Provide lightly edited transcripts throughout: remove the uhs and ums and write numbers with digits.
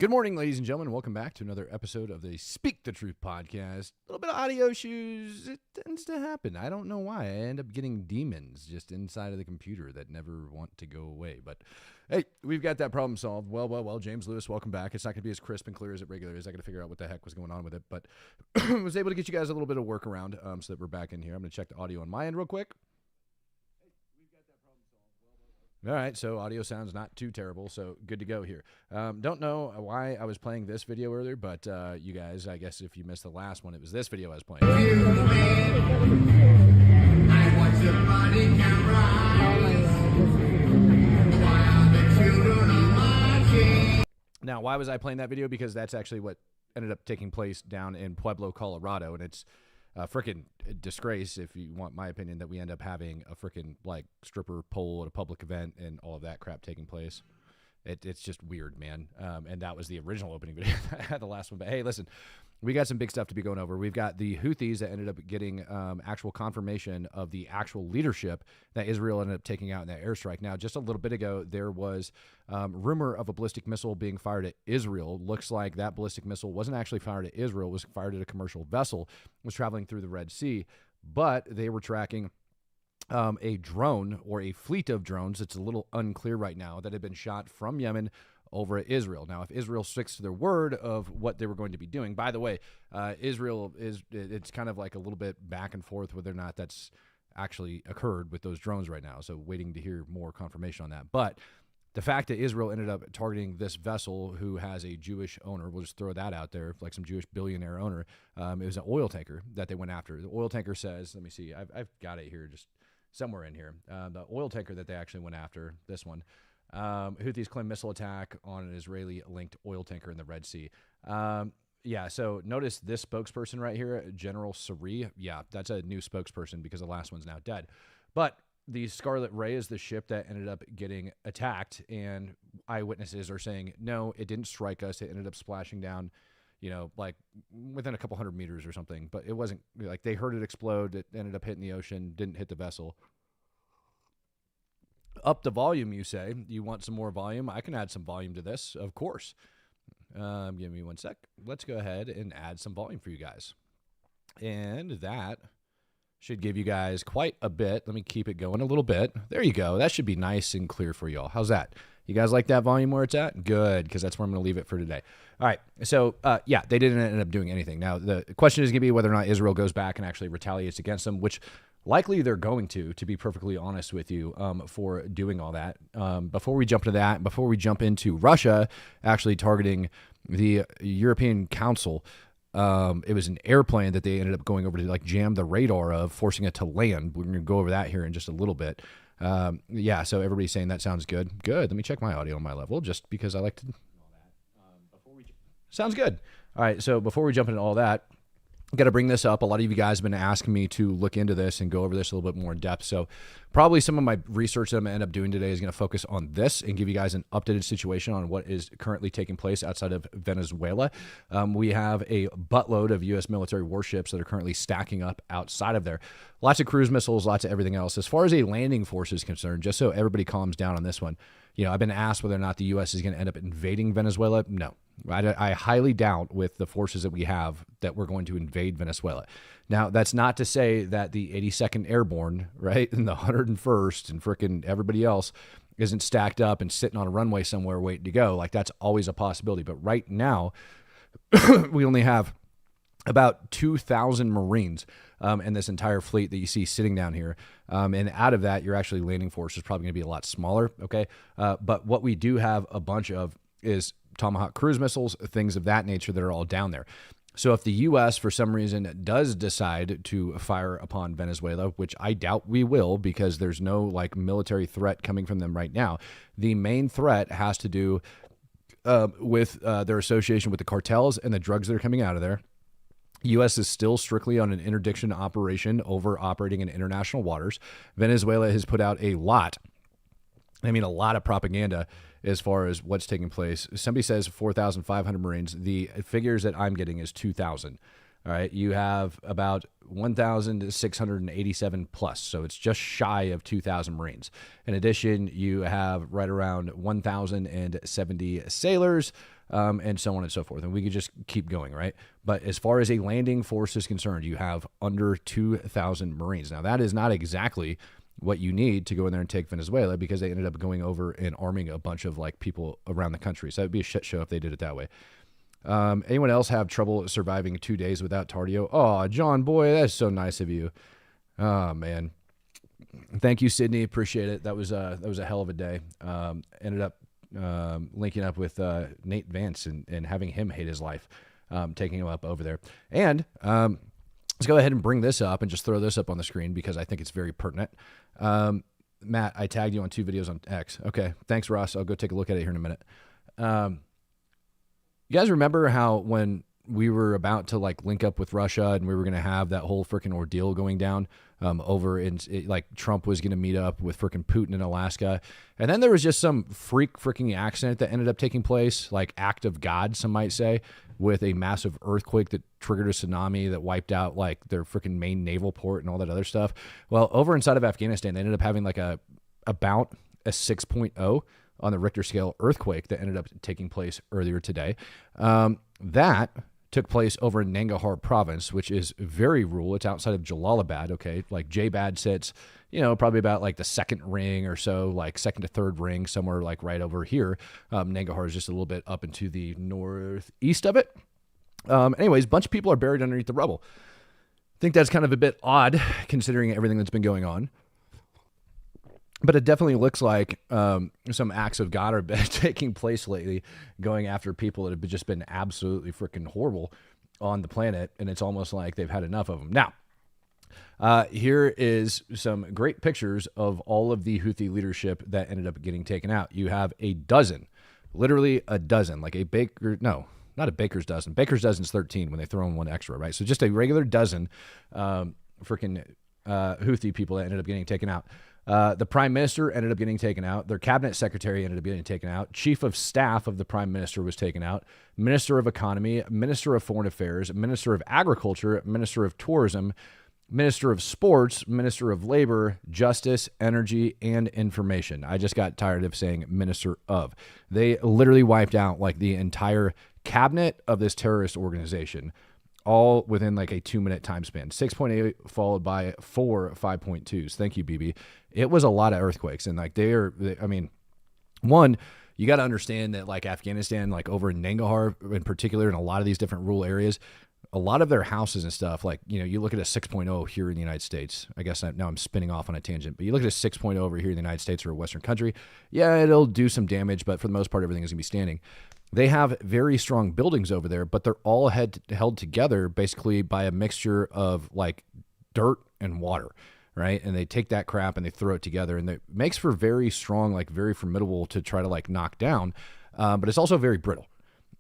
Good morning, ladies and gentlemen. Welcome back to another episode of the Speak the Truth podcast. A little bit of audio issues. It tends to happen. I don't know why. I end up getting demons just inside of the computer that never want to go away. But hey, we've got that problem solved. Well, James Lewis, welcome back. It's not going to be as crisp and clear as it regularly is. I got to figure out what the heck was going on with it. But I was able to get you guys a little bit of workaround so that we're back in here. I'm going to check the audio on my end real quick. All right, so audio sounds not too terrible, so good to go here. Don't know why I was playing this video earlier, but you guys, I guess if you missed the last one, it was this video I was playing. Now, why was I playing that video? Because that's actually what ended up taking place down in Pueblo, Colorado, and it's a freaking disgrace, if you want my opinion, that we end up having a freaking like stripper pole at a public event and all of that crap taking place. It's just weird, man. And that was the original opening video. I had the last one, but hey, listen, we got some big stuff to be going over. We've got the Houthis that ended up getting actual confirmation of the actual leadership that Israel ended up taking out in that airstrike. Now, just a little bit ago, there was rumor of a ballistic missile being fired at Israel. Looks like that ballistic missile wasn't actually fired at Israel. It was fired at a commercial vessel. It was traveling through the Red Sea, but they were tracking a drone or a fleet of drones. It's a little unclear right now that had been shot from Yemen over at Israel. Now, if Israel sticks to their word of what they were going to be doing, by the way, Israel it's kind of like a little bit back and forth whether or not that's actually occurred with those drones right now. So waiting to hear more confirmation on that. But the fact that Israel ended up targeting this vessel who has a Jewish owner, we'll just throw that out there, like some Jewish billionaire owner, it was an oil tanker that they went after. The oil tanker says, let me see, I've got it here just somewhere in here. The oil tanker that they actually went after, this one, Houthis claim missile attack on an Israeli-linked oil tanker in the Red Sea. Yeah, so notice this spokesperson right here, General Sari. Yeah, that's a new spokesperson because the last one's now dead. But the Scarlet Ray is the ship that ended up getting attacked, and eyewitnesses are saying, no, it didn't strike us. It ended up splashing down, you know, like within a couple hundred meters or something. But it wasn't like they heard it explode. It ended up hitting the ocean, didn't hit the vessel. Up the volume, you say. You want some more volume? I can add some volume to this, of course. Give me one sec. Let's go ahead and add some volume for you guys. And that should give you guys quite a bit. Let me keep it going a little bit. There you go. That should be nice and clear for y'all. How's that? You guys like that volume where it's at? Good, because that's where I'm going to leave it for today. All right, so yeah, they didn't end up doing anything. Now, the question is going to be whether or not Israel goes back and actually retaliates against them, which likely they're going to be perfectly honest with you, for doing all that. Before we jump into that, before we jump into Russia actually targeting the European Council, it was an airplane that they ended up going over to like jam the radar of, forcing it to land. We're going to go over that here in just a little bit. Yeah, so everybody's saying that sounds good. Good. Let me check my audio on my level just because I like to. Sounds good. All right, so before we jump into all that, got to bring this up. A lot of you guys have been asking me to look into this and go over this a little bit more in depth. So probably some of my research that I'm going to end up doing today is going to focus on this and give you guys an updated situation on what is currently taking place outside of Venezuela. We have a buttload of U.S. military warships that are currently stacking up outside of there. Lots of cruise missiles, lots of everything else. As far as a landing force is concerned, just so everybody calms down on this one, you know, I've been asked whether or not the U.S. is going to end up invading Venezuela. No. I highly doubt with the forces that we have that we're going to invade Venezuela. Now, that's not to say that the 82nd Airborne, right, and the 101st and frickin' everybody else isn't stacked up and sitting on a runway somewhere waiting to go. Like, that's always a possibility. But right now, we only have about 2,000 Marines in this entire fleet that you see sitting down here. And out of that, your actually landing force is probably going to be a lot smaller, okay? But what we do have a bunch of is Tomahawk cruise missiles, things of that nature that are all down there. So if the U.S. for some reason does decide to fire upon Venezuela, which I doubt we will because there's no like military threat coming from them right now, the main threat has to do with their association with the cartels and the drugs that are coming out of there. U.S. is still strictly on an interdiction operation over operating in international waters. Venezuela has put out a lot of propaganda as far as what's taking place. Somebody says 4,500 Marines. The figures that I'm getting is 2,000. All right, you have about 1,687 plus, so it's just shy of 2,000 Marines. In addition, you have right around 1,070 sailors, and so on and so forth. And we could just keep going, right? But as far as a landing force is concerned, you have under 2,000 Marines. Now, that is not exactly what you need to go in there and take Venezuela, because they ended up going over and arming a bunch of like people around the country. So it would be a shit show if they did it that way. Anyone else have trouble surviving 2 days without Tardio? Oh, John, boy, that's so nice of you. Oh, man. Thank you, Sydney. Appreciate it. That was a hell of a day. Ended up linking up with Nate Vance and having him hate his life, taking him up over there. And let's go ahead and bring this up and just throw this up on the screen because I think it's very pertinent. Matt, I tagged you on 2 videos on X. Okay, thanks, Ross. I'll go take a look at it here in a minute. You guys remember how when we were about to like link up with Russia and we were going to have that whole freaking ordeal going down over in like Trump was going to meet up with freaking Putin in Alaska. And then there was just some freaking accident that ended up taking place, like act of God, some might say, with a massive earthquake that triggered a tsunami that wiped out like their freaking main naval port and all that other stuff. Well, over inside of Afghanistan, they ended up having like about a 6.0 on the Richter scale earthquake that ended up taking place earlier today. That took place over in Nangarhar province, which is very rural. It's outside of Jalalabad, okay? Like J-Bad sits, probably about like the second ring or so, like second to third ring, somewhere like right over here. Nangarhar is just a little bit up into the northeast of it. Anyways, a bunch of people are buried underneath the rubble. I think that's kind of a bit odd considering everything that's been going on. But it definitely looks like some acts of God are taking place lately, going after people that have just been absolutely freaking horrible on the planet, and it's almost like they've had enough of them. Now, here is some great pictures of all of the Houthi leadership that ended up getting taken out. You have a dozen, literally a dozen, like a baker, no, not a baker's dozen. Baker's dozen's 13 when they throw in one extra, right? So just a regular dozen freaking Houthi people that ended up getting taken out. The prime minister ended up getting taken out. Their cabinet secretary ended up getting taken out. Chief of staff of the prime minister was taken out. Minister of economy, minister of foreign affairs, minister of agriculture, minister of tourism, minister of sports, minister of labor, justice, energy, and information. I just got tired of saying minister of. They literally wiped out like the entire cabinet of this terrorist organization, all within like a 2-minute time span. 6.8 followed by 4 5.2s. Thank you, BB. It was a lot of earthquakes. And like one, you got to understand that like Afghanistan, like over in Nangarhar in particular, and a lot of these different rural areas, a lot of their houses and stuff, like, you look at a 6.0 here in the United States. I guess now I'm spinning off on a tangent, but you look at a 6.0 over here in the United States or a Western country, yeah, it'll do some damage, but for the most part, everything is going to be standing. They have very strong buildings over there, but they're all held together basically by a mixture of like dirt and water, right? And they take that crap and they throw it together, and it makes for very strong, like very formidable to try to like knock down, but it's also very brittle.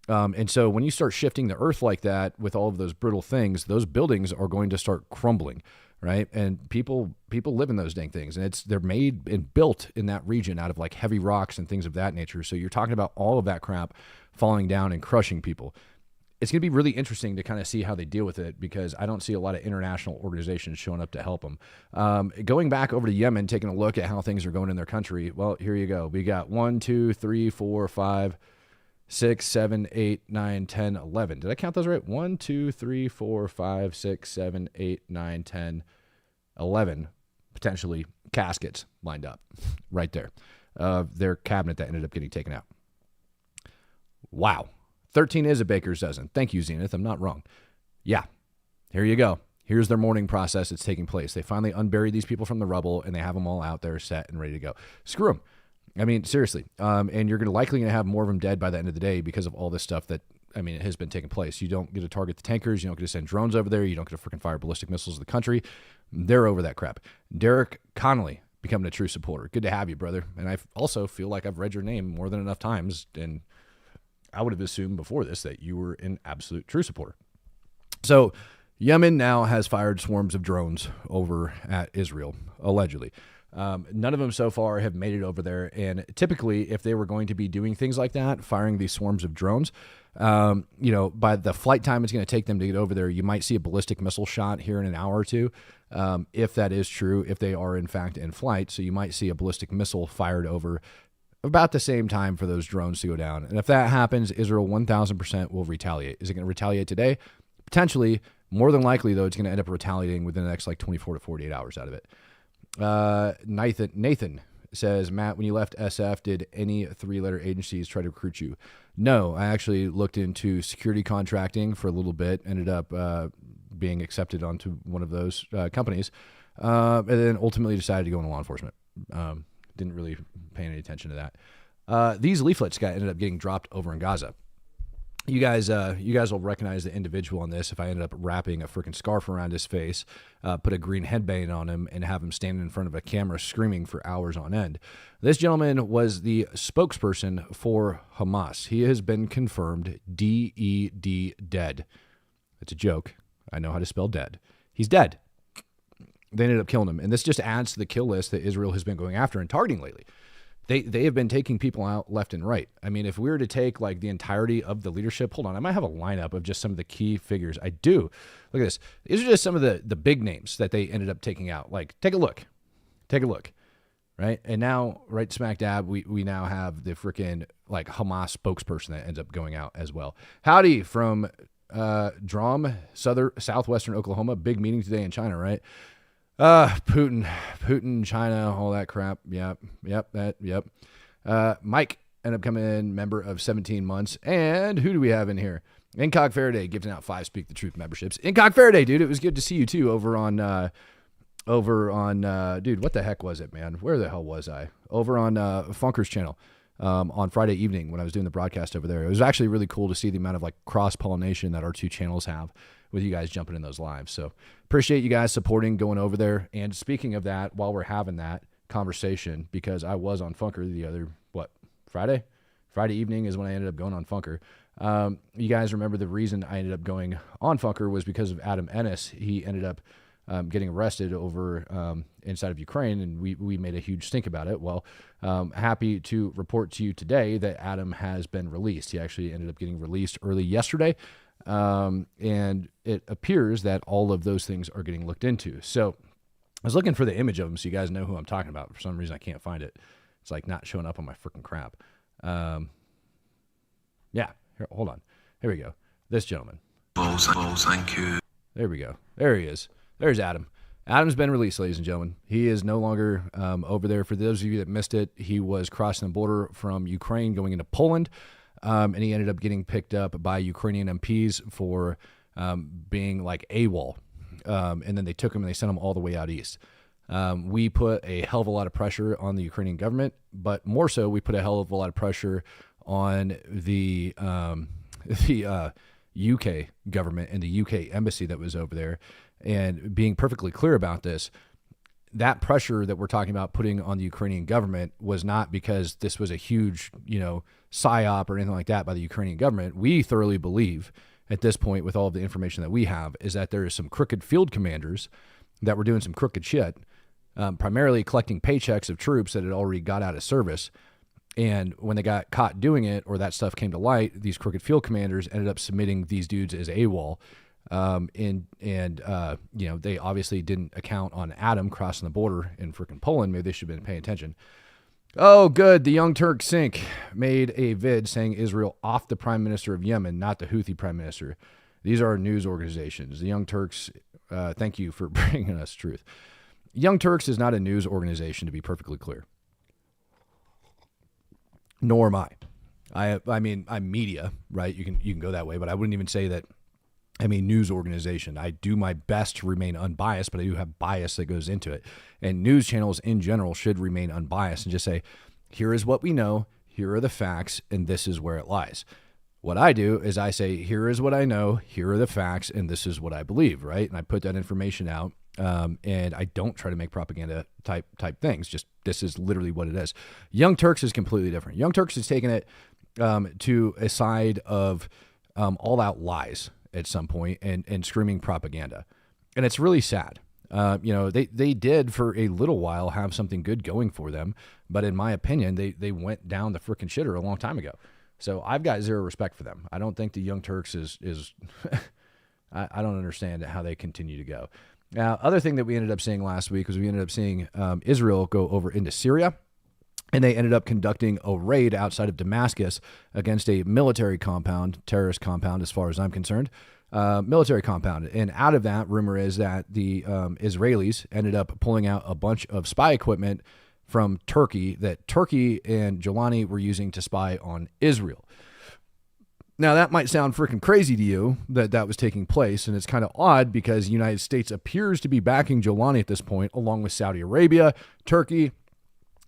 And so when you start shifting the earth like that with all of those brittle things, those buildings are going to start crumbling, right? And people live in those dang things, and they're made and built in that region out of like heavy rocks and things of that nature. So you're talking about all of that crap falling down and crushing people. It's going to be really interesting to kind of see how they deal with it, because I don't see a lot of international organizations showing up to help them. Going back over to Yemen, taking a look at how things are going in their country. Well, here you go. We got 1, 2, 3, 4, 5, 6, 7, 8, 9, 10, 11. Did I count those right? 1, 2, 3, 4, 5, 6, 7, 8, 9, 10, 11 potentially caskets lined up right there of their cabinet that ended up getting taken out. Wow. 13 is a baker's dozen. Thank you, Zenith. I'm not wrong. Yeah. Here you go. Here's their mourning process that's taking place. They finally unburied these people from the rubble, and they have them all out there set and ready to go. Screw them. I mean, seriously. And you're likely going to have more of them dead by the end of the day because of all this stuff that, it has been taking place. You don't get to target the tankers. You don't get to send drones over there. You don't get to freaking fire ballistic missiles at the country. They're over that crap. Derek Connolly, becoming a true supporter. Good to have you, brother. And I also feel like I've read your name more than enough times, and I would have assumed before this that you were an absolute true supporter. So Yemen now has fired swarms of drones over at Israel, allegedly. None of them so far have made it over there. And typically, if they were going to be doing things like that, firing these swarms of drones, By the flight time it's going to take them to get over there, you might see a ballistic missile shot here in an hour or two. If that is true, if they are in fact in flight. So you might see a ballistic missile fired over about the same time for those drones to go down. And if that happens, Israel 1,000% will retaliate. Is it going to retaliate today? Potentially. More than likely, though, it's going to end up retaliating within the next 24 to 48 hours out of it. Nathan says, Matt, when you left SF, did any three-letter agencies try to recruit you? No, I actually looked into security contracting for a little bit, ended up being accepted onto one of those companies, and then ultimately decided to go into law enforcement. Didn't really pay any attention to that. These leaflets ended up getting dropped over in Gaza. You guys will recognize the individual on this if I ended up wrapping a freaking scarf around his face, put a green headband on him, and have him standing in front of a camera screaming for hours on end. This gentleman was the spokesperson for Hamas. He has been confirmed DED, dead. It's a joke. I know how to spell dead. He's dead. They ended up killing him. And this just adds to the kill list that Israel has been going after and targeting lately. They have been taking people out left and right. I mean, if we were to take the entirety of the leadership, hold on, I might have a lineup of just some of the key figures. I do. Look at this. These are just some of the big names that they ended up taking out. Take a look. Right? And now, right smack dab, we now have the freaking Hamas spokesperson that ends up going out as well. Howdy from Drum, southwestern Oklahoma. Big meeting today in China, right? Putin, China, all that crap. Yep. Mike ended up coming in, member of 17 months. And who do we have in here? Incog Faraday giving out 5 Speak the Truth memberships. Incog Faraday, dude, it was good to see you too over on, dude, what the heck was it, man? Where the hell was I? Over on Funker's channel on Friday evening when I was doing the broadcast over there. It was actually really cool to see the amount of cross-pollination that our two channels have with you guys jumping in those lives. So appreciate you guys supporting, going over there. And speaking of that, while we're having that conversation, because I was on Funker the other, Friday evening is when I ended up going on Funker. You guys remember the reason I ended up going on Funker was because of Adam Ennis. He ended up getting arrested over inside of Ukraine, and we made a huge stink about it. Well, happy to report to you today that Adam has been released. He actually ended up getting released early yesterday. And it appears that all of those things are getting looked into. So I was looking for the image of him so you guys know who I'm talking about. For some reason, I can't find it. It's not showing up on my freaking crap. Yeah, here, hold on. Here we go. This gentleman. Thank you. There we go. There he is. There's Adam. Adam's been released, ladies and gentlemen. He is no longer over there. For those of you that missed it, he was crossing the border from Ukraine going into Poland. And he ended up getting picked up by Ukrainian MPs for being AWOL. And then they took him and they sent him all the way out east. We put a hell of a lot of pressure on the Ukrainian government, but more so, we put a hell of a lot of pressure on the UK government and the UK embassy that was over there. And being perfectly clear about this, that pressure that we're talking about putting on the Ukrainian government was not because this was a huge, psyop or anything like that by the Ukrainian government. We thoroughly believe at this point, with all of the information that we have, is that there is some crooked field commanders that were doing some crooked shit, primarily collecting paychecks of troops that had already got out of service. And when they got caught doing it, or that stuff came to light, these crooked field commanders ended up submitting these dudes as AWOL. They obviously didn't account on Adam crossing the border in freaking Poland. Maybe they should have been paying attention. Oh, good. The Young Turk Sink made a vid saying Israel off the prime minister of Yemen, not the Houthi prime minister. These are news organizations. The Young Turks, thank you for bringing us truth. Young Turks is not a news organization, to be perfectly clear. Nor am I. I mean, I'm media, right? You can go that way, but I wouldn't even say that I'm a news organization. I do my best to remain unbiased, but I do have bias that goes into it. And news channels in general should remain unbiased and just say, here is what we know, here are the facts, and this is where it lies. What I do is I say, here is what I know, here are the facts, and this is what I believe, right? And I put that information out, and I don't try to make propaganda type things. Just this is literally what it is. Young Turks is completely different. Young Turks is taking it to a side of all-out lies at some point and screaming propaganda. And it's really sad. They did for a little while have something good going for them, but in my opinion, they went down the frickin' shitter a long time ago. So I've got zero respect for them. I don't think the Young Turks is I don't understand how they continue to go. Now, other thing that we ended up seeing last week was we ended up seeing Israel go over into Syria, and they ended up conducting a raid outside of Damascus against a military compound, terrorist compound as far as I'm concerned, military compound. And out of that, rumor is that the Israelis ended up pulling out a bunch of spy equipment from Turkey that Turkey and Jelani were using to spy on Israel. Now, that might sound freaking crazy to you that that was taking place, and it's kind of odd because the United States appears to be backing Jelani at this point, along with Saudi Arabia, Turkey,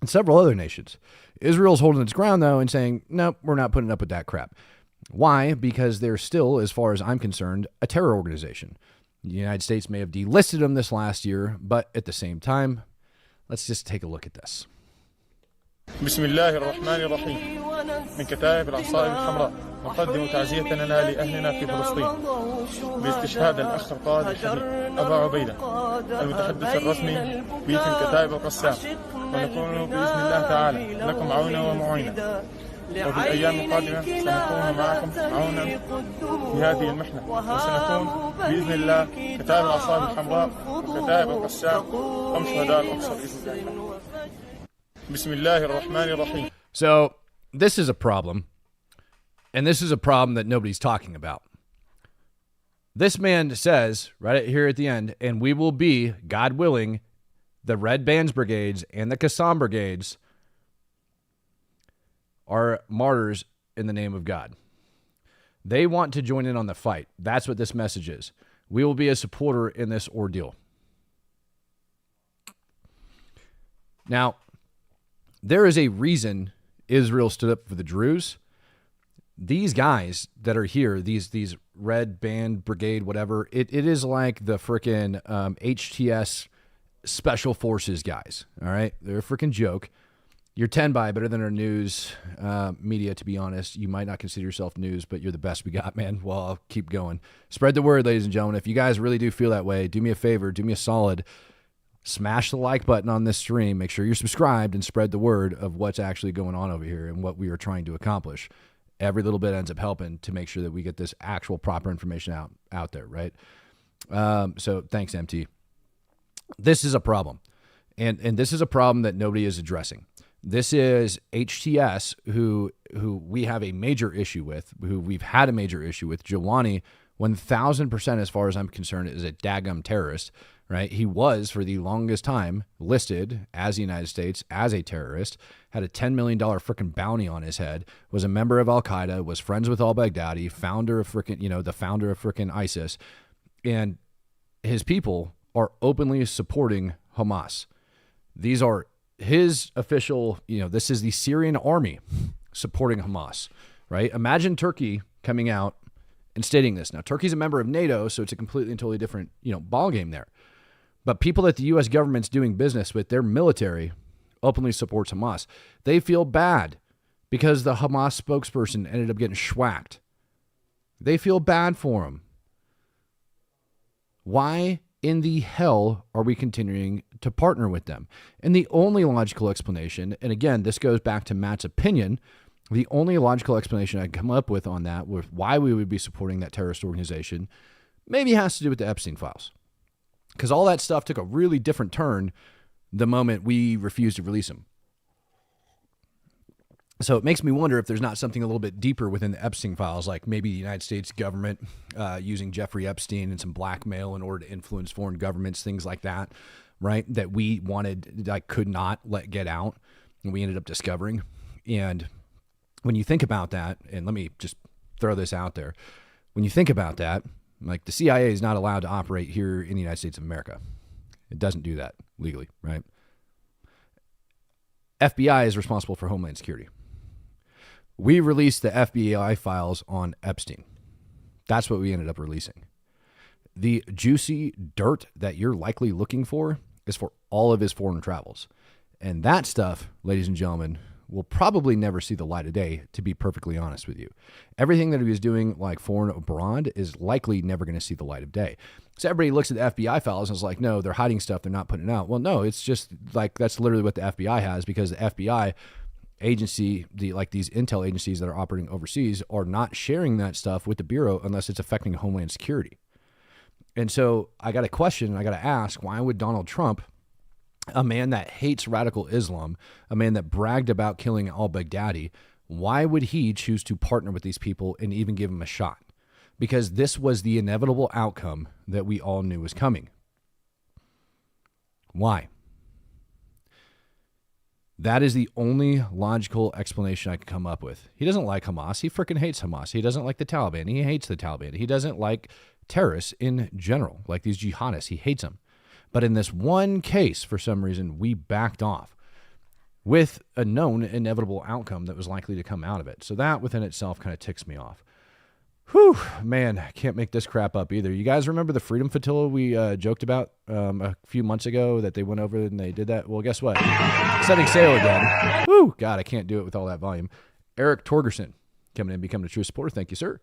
and several other nations. Israel's holding its ground, though, and saying, nope, we're not putting up with that crap. Why? Because they're still, as far as I'm concerned, a terror organization. The United States may have delisted them this last year, but at the same time, let's just take a look at this. بسم الله الرحمن الرحيم من كتائب العصائب الحمراء نقدم تعزيتنا لأهلنا في فلسطين باستشهاد الأخ القائد الحبيب أبا عبيدة المتحدث الرسمي باسم كتائب القسام ونكون بإذن الله تعالى لكم عونا ومعينا وفي الأيام القادمة سنكون معكم عونا في هذه المحنة وسنكون بإذن الله كتائب العصائب الحمراء وكتائب القسام هم شهداء الأقصى بإذن الله. بسم الله الرحمن الرحيم. So this is a problem, and this is a problem that nobody's talking about. This man says right here at the end, and we will be, God willing, the Red Bands Brigades and the Qassam Brigades are martyrs in the name of God. They want to join in on the fight. That's what this message is. We will be a supporter in this ordeal. Now, there is a reason Israel stood up for the Druze. These guys that are here, these Red Band Brigade, whatever, it is like the frickin' HTS Special Forces guys, all right? They're a frickin' joke. You're 10 by better than our news media, to be honest. You might not consider yourself news, but you're the best we got, man. Well, I'll keep going. Spread the word, ladies and gentlemen. If you guys really do feel that way, do me a favor, do me a solid. Smash the like button on this stream. Make sure you're subscribed and spread the word of what's actually going on over here and what we are trying to accomplish. Every little bit ends up helping to make sure that we get this actual proper information out there, right? So thanks, MT. This is a problem. And this is a problem that nobody is addressing. This is HTS, who we have a major issue with, who we've had a major issue with. Jelani, 1,000%, as far as I'm concerned, is a daggum terrorist, right? He was, for the longest time, listed as the United States as a terrorist, had a $10 million frickin' bounty on his head, was a member of Al-Qaeda, was friends with al-Baghdadi, founder of frickin', the founder of frickin' ISIS, and his people are openly supporting Hamas. These are his official, this is the Syrian army supporting Hamas, right? Imagine Turkey coming out and stating this. Now, Turkey's a member of NATO, so it's a completely and totally different, ballgame there. But people that the U.S. government's doing business with, their military openly supports Hamas. They feel bad because the Hamas spokesperson ended up getting schwacked. They feel bad for him. Why in the hell are we continuing to partner with them? And the only logical explanation, and again, this goes back to Matt's opinion, the only logical explanation I come up with on that, with why we would be supporting that terrorist organization, maybe has to do with the Epstein files. Because all that stuff took a really different turn the moment we refused to release them. So it makes me wonder if there's not something a little bit deeper within the Epstein files, like maybe the United States government using Jeffrey Epstein and some blackmail in order to influence foreign governments, things like that, right? That we wanted, could not let get out, and we ended up discovering. And when you think about that, and let me just throw this out there, when you think about that, like the CIA is not allowed to operate here in the United States of America. It doesn't do that legally, right? FBI is responsible for Homeland Security. We released the FBI files on Epstein. That's what we ended up releasing. The juicy dirt that you're likely looking for is for all of his foreign travels. And that stuff, ladies and gentlemen, will probably never see the light of day, to be perfectly honest with you. Everything that he was doing, like foreign abroad, is likely never going to see the light of day. So everybody looks at the FBI files and is like, no, they're hiding stuff, they're not putting it out. Well, no, it's just like that's literally what the FBI has, because the FBI agency, these intel agencies that are operating overseas, are not sharing that stuff with the Bureau unless it's affecting Homeland Security. And so I got a question, I got to ask, why would Donald Trump, a man that hates radical Islam, a man that bragged about killing al-Baghdadi, why would he choose to partner with these people and even give them a shot? Because this was the inevitable outcome that we all knew was coming. Why? That is the only logical explanation I can come up with. He doesn't like Hamas. He freaking hates Hamas. He doesn't like the Taliban. He hates the Taliban. He doesn't like terrorists in general, like these jihadists. He hates them. But in this one case, for some reason, we backed off with a known inevitable outcome that was likely to come out of it. So that within itself kind of ticks me off. Whew, man, I can't make this crap up either. You guys remember the Freedom Flotilla we joked about a few months ago that they went over and they did that? Well, guess what? Setting sail again. Whew, God, I can't do it with all that volume. Eric Torgerson coming in, becoming a true supporter. Thank you, sir.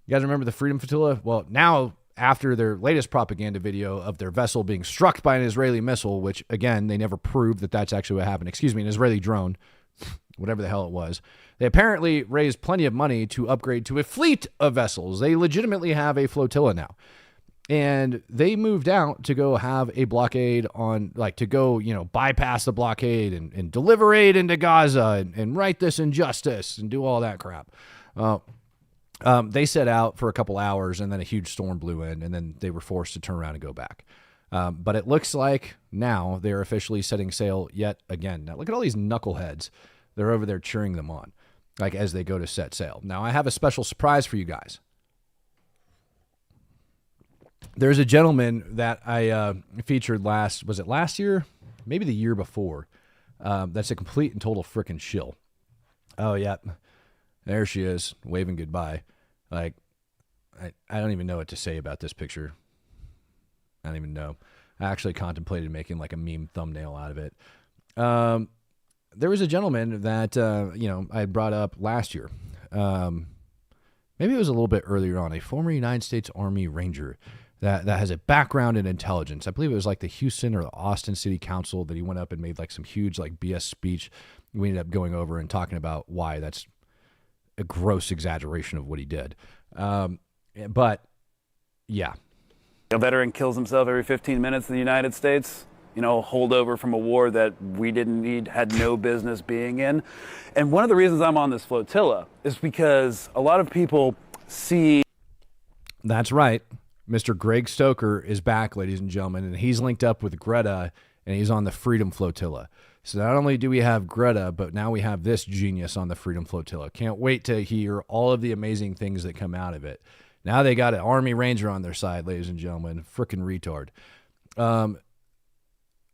You guys remember the Freedom Flotilla? Well, now after their latest propaganda video of their vessel being struck by an Israeli missile, which, again, they never proved that that's actually what happened. Excuse me, an Israeli drone, whatever the hell it was. They apparently raised plenty of money to upgrade to a fleet of vessels. They legitimately have a flotilla now. And they moved out to go have a blockade on, to go, bypass the blockade and deliver aid into Gaza and right this injustice and do all that crap. They set out for a couple hours and then a huge storm blew in and then they were forced to turn around and go back. But it looks like now they're officially setting sail yet again. Now look at all these knuckleheads. They're over there cheering them on, as they go to set sail. Now I have a special surprise for you guys. There's a gentleman that I featured last year? Maybe the year before. That's a complete and total frickin' shill. Oh, yeah. There she is, waving goodbye. I don't even know what to say about this picture. I don't even know. I actually contemplated making a meme thumbnail out of it. There was a gentleman that, I had brought up last year. Maybe it was a little bit earlier on, a former United States Army Ranger that has a background in intelligence. I believe it was the Houston or the Austin City Council that he went up and made some huge BS speech. We ended up going over and talking about why that's a gross exaggeration of what he did. But yeah. A veteran kills himself every 15 minutes in the United States. Holdover from a war that we didn't need, had no business being in. And one of the reasons I'm on this flotilla is because a lot of people see... That's right. Mr. Greg Stoker is back, ladies and gentlemen, and he's linked up with Greta, and he's on the Freedom Flotilla. So not only do we have Greta, but now we have this genius on the Freedom Flotilla. Can't wait to hear all of the amazing things that come out of it. Now they got an Army Ranger on their side, ladies and gentlemen. Frickin' retard.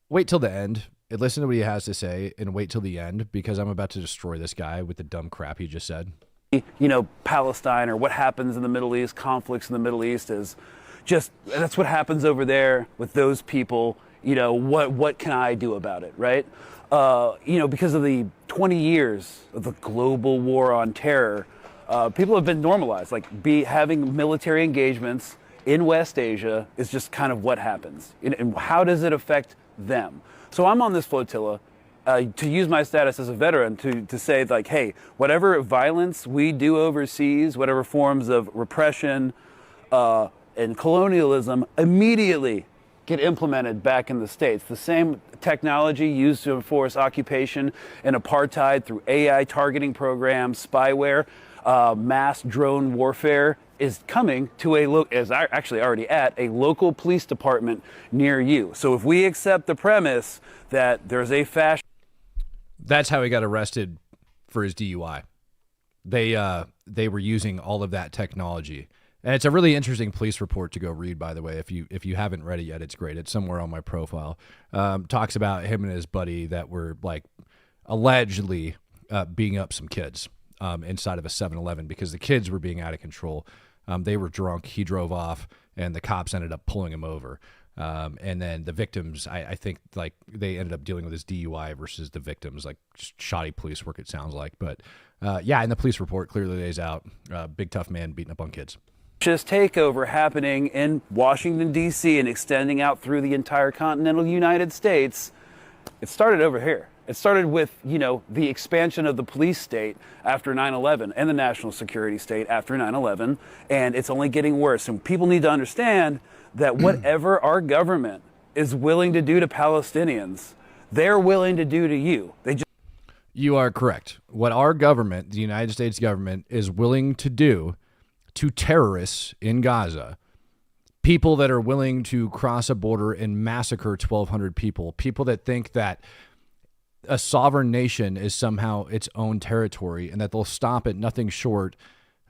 Wait till the end. Listen to what he has to say, and wait till the end, because I'm about to destroy this guy with the dumb crap he just said. Palestine or what happens in the Middle East, conflicts in the Middle East is just, that's what happens over there with those people. What can I do about it, right? Because of the 20 years of the global war on terror, people have been normalized. Having military engagements in West Asia is just kind of what happens. And how does it affect them? So I'm on this flotilla to use my status as a veteran to say, hey, whatever violence we do overseas, whatever forms of repression and colonialism, immediately get implemented back in the States. The same technology used to enforce occupation and apartheid through AI targeting programs, spyware, mass drone warfare is coming to is actually already at a local police department near you. So if we accept the premise that there's a fascist... That's how he got arrested for his DUI. They were using all of that technology. And it's a really interesting police report to go read, by the way. If you haven't read it yet, it's great. It's somewhere on my profile. Talks about him and his buddy that were allegedly beating up some kids inside of a 7-Eleven because the kids were being out of control. They were drunk. He drove off, and the cops ended up pulling him over. And then the victims, I think they ended up dealing with his DUI versus the victims, just shoddy police work, it sounds like. But and the police report clearly lays out big tough man beating up on kids. Takeover happening in Washington, D.C. and extending out through the entire continental United States. It started over here. It started with, the expansion of the police state after 9/11 and the national security state after 9/11, and it's only getting worse. And people need to understand that whatever our government is willing to do to Palestinians, they're willing to do to you. You are correct. What our government, the United States government, is willing to do to terrorists in Gaza, people that are willing to cross a border and massacre 1,200 people, people that think that a sovereign nation is somehow its own territory and that they'll stop at nothing short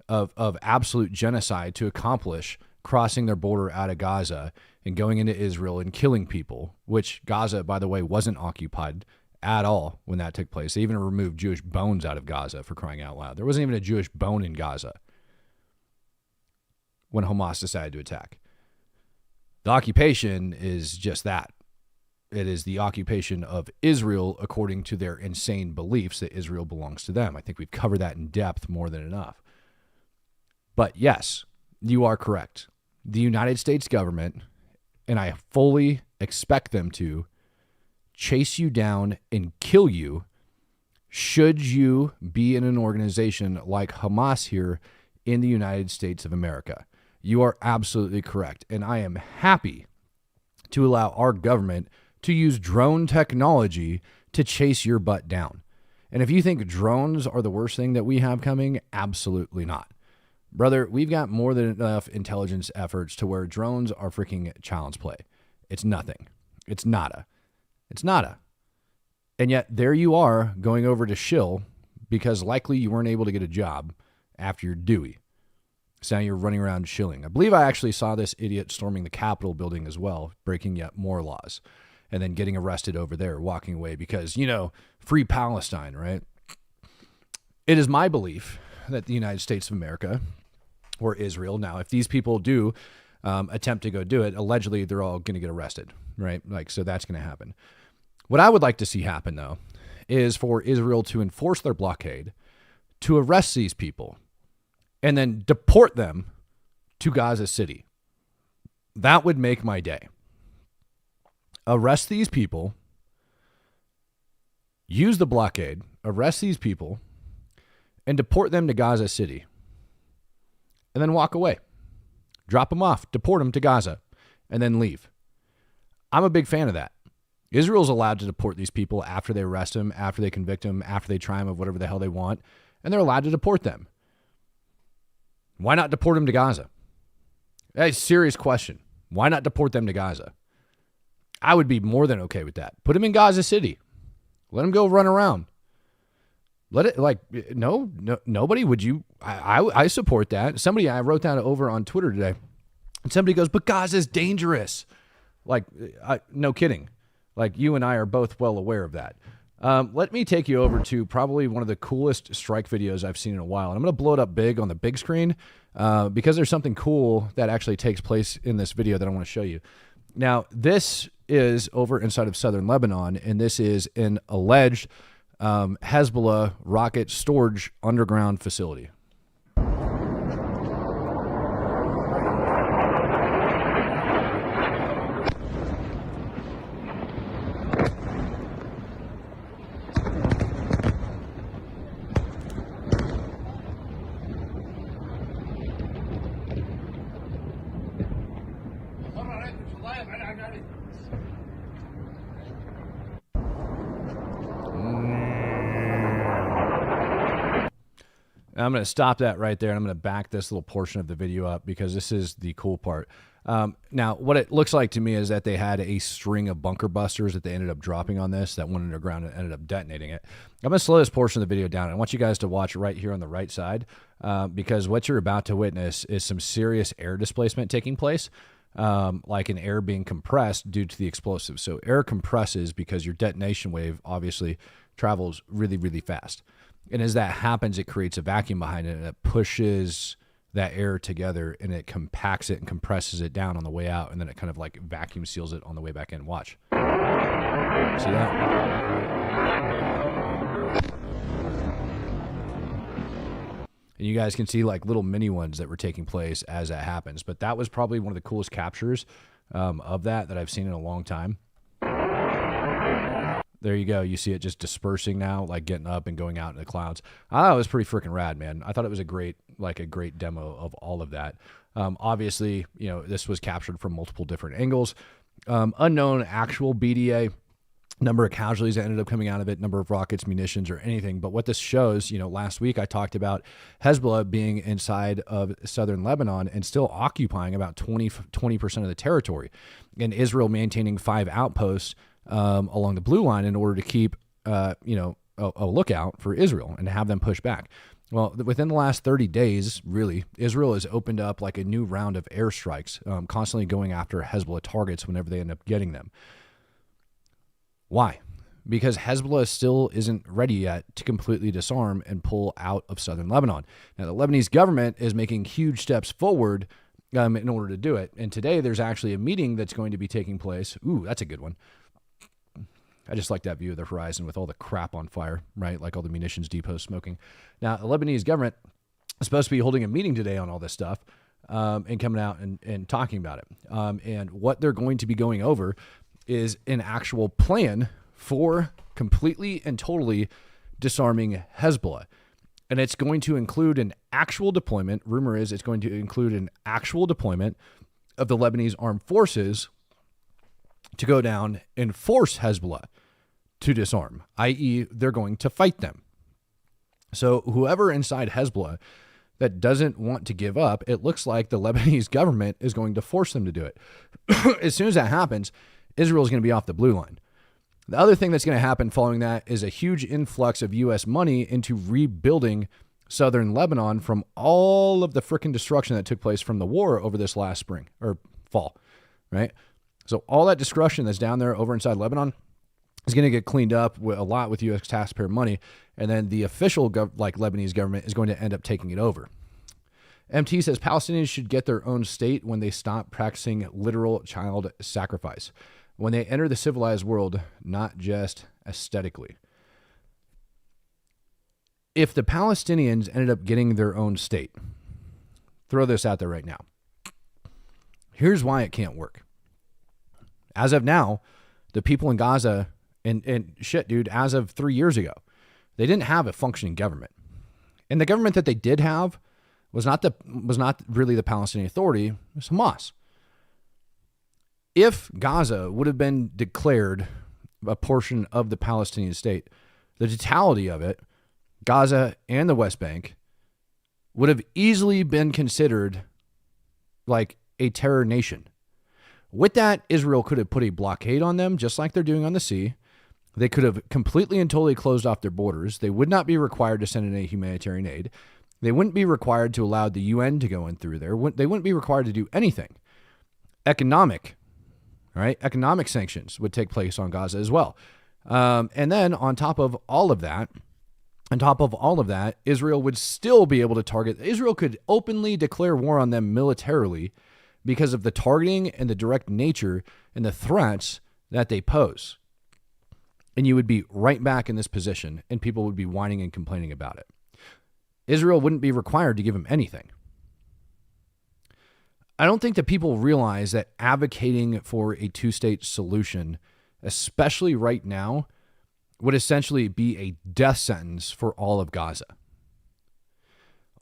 of absolute genocide to accomplish crossing their border out of Gaza and going into Israel and killing people, which Gaza, by the way, wasn't occupied at all when that took place. They even removed Jewish bones out of Gaza, for crying out loud. There wasn't even a Jewish bone in Gaza when Hamas decided to attack. The occupation is just that. It is the occupation of Israel according to their insane beliefs that Israel belongs to them. I think we've covered that in depth more than enough. But yes, you are correct. The United States government, and I fully expect them to, chase you down and kill you should you be in an organization like Hamas here in the United States of America. You are absolutely correct. And I am happy to allow our government to use drone technology to chase your butt down. And if you think drones are the worst thing that we have coming, absolutely not. Brother, we've got more than enough intelligence efforts to where drones are freaking child's play. It's nothing. It's nada. It's nada. And yet there you are going over to shill because likely you weren't able to get a job after your Dewey. So now you're running around shilling. I believe I actually saw this idiot storming the Capitol building as well, breaking yet more laws, and then getting arrested over there, walking away because, free Palestine, right? It is my belief that the United States of America or Israel, now, if these people do attempt to go do it, allegedly they're all going to get arrested, right? So that's going to happen. What I would like to see happen, though, is for Israel to enforce their blockade, to arrest these people, and then deport them to Gaza City. That would make my day. Arrest these people, use the blockade, arrest these people, and deport them to Gaza City. And then walk away. Drop them off, deport them to Gaza, and then leave. I'm a big fan of that. Israel's allowed to deport these people after they arrest them, after they convict them, after they try them of whatever the hell they want, and they're allowed to deport them. Why not deport them to Gaza? That's a serious question. Why not deport them to Gaza? I would be more than okay with that. Put them in Gaza City. Let them go run around. Let it, nobody, would you? I support that. Somebody, I wrote that over on Twitter today, and somebody goes, but Gaza's dangerous. No kidding. You and I are both well aware of that. Let me take you over to probably one of the coolest strike videos I've seen in a while. And I'm going to blow it up big on the big screen because there's something cool that actually takes place in this video that I want to show you. Now, this is over inside of southern Lebanon, and this is an alleged Hezbollah rocket storage underground facility. I'm going to stop that right there, and I'm going to back this little portion of the video up because this is the cool part. Now, what it looks like to me is that they had a string of bunker busters that they ended up dropping on this that went underground and ended up detonating it. I'm going to slow this portion of the video down. I want you guys to watch right here on the right side because what you're about to witness is some serious air displacement taking place, like an air being compressed due to the explosives. So air compresses because your detonation wave obviously travels really, really fast. And as that happens, it creates a vacuum behind it, and it pushes that air together, and it compacts it and compresses it down on the way out, and then it kind of like vacuum seals it on the way back in. Watch. See that? And you guys can see like little mini ones that were taking place as that happens. But that was probably one of the coolest captures of that I've seen in a long time. There you go. You see it just dispersing now, like getting up and going out in the clouds. I thought it was pretty freaking rad, man. I thought it was a great demo of all of that. Obviously, this was captured from multiple different angles. Unknown actual BDA, number of casualties that ended up coming out of it, number of rockets, munitions, or anything. But what this shows, last week I talked about Hezbollah being inside of southern Lebanon and still occupying about 20% of the territory, and Israel maintaining 5 outposts along the blue line in order to keep, a lookout for Israel and have them push back. Well, within the last 30 days, really, Israel has opened up like a new round of airstrikes, constantly going after Hezbollah targets whenever they end up getting them. Why? Because Hezbollah still isn't ready yet to completely disarm and pull out of southern Lebanon. Now, the Lebanese government is making huge steps forward in order to do it. And today there's actually a meeting that's going to be taking place. Ooh, that's a good one. I just like that view of the horizon with all the crap on fire, right? Like all the munitions depots smoking. Now, the Lebanese government is supposed to be holding a meeting today on all this stuff and coming out and talking about it. And what they're going to be going over is an actual plan for completely and totally disarming Hezbollah. And it's going to include an actual deployment. Rumor is it's going to include an actual deployment of the Lebanese armed forces to go down and force Hezbollah to disarm, i.e. they're going to fight them. So whoever inside Hezbollah that doesn't want to give up, it looks like the Lebanese government is going to force them to do it. As soon as that happens, Israel is going to be off the blue line. The other thing that's going to happen following that is a huge influx of U.S. money into rebuilding southern Lebanon from all of the frickin' destruction that took place from the war over this last spring or fall, right? So all that destruction that's down there over inside Lebanon is going to get cleaned up with a lot with U.S. taxpayer money, and then the official Lebanese government is going to end up taking it over. MT says Palestinians should get their own state when they stop practicing literal child sacrifice, when they enter the civilized world, not just aesthetically. If the Palestinians ended up getting their own state, throw this out there right now. Here's why it can't work. As of now, the people in Gaza, and shit, dude, as of 3 years ago, they didn't have a functioning government. And the government that they did have was not really the Palestinian Authority, it was Hamas. If Gaza would have been declared a portion of the Palestinian state, the totality of it, Gaza and the West Bank, would have easily been considered like a terror nation. With that, Israel could have put a blockade on them, just like they're doing on the sea. They could have completely and totally closed off their borders. They would not be required to send in any humanitarian aid. They wouldn't be required to allow the UN to go in through there. They wouldn't be required to do anything. Economic sanctions would take place on Gaza as well. And then on top of all of that, Israel would still be able to target. Israel could openly declare war on them militarily because of the targeting and the direct nature and the threats that they pose. And you would be right back in this position, and people would be whining and complaining about it. Israel wouldn't be required to give them anything. I don't think that people realize that advocating for a two-state solution, especially right now, would essentially be a death sentence for all of Gaza.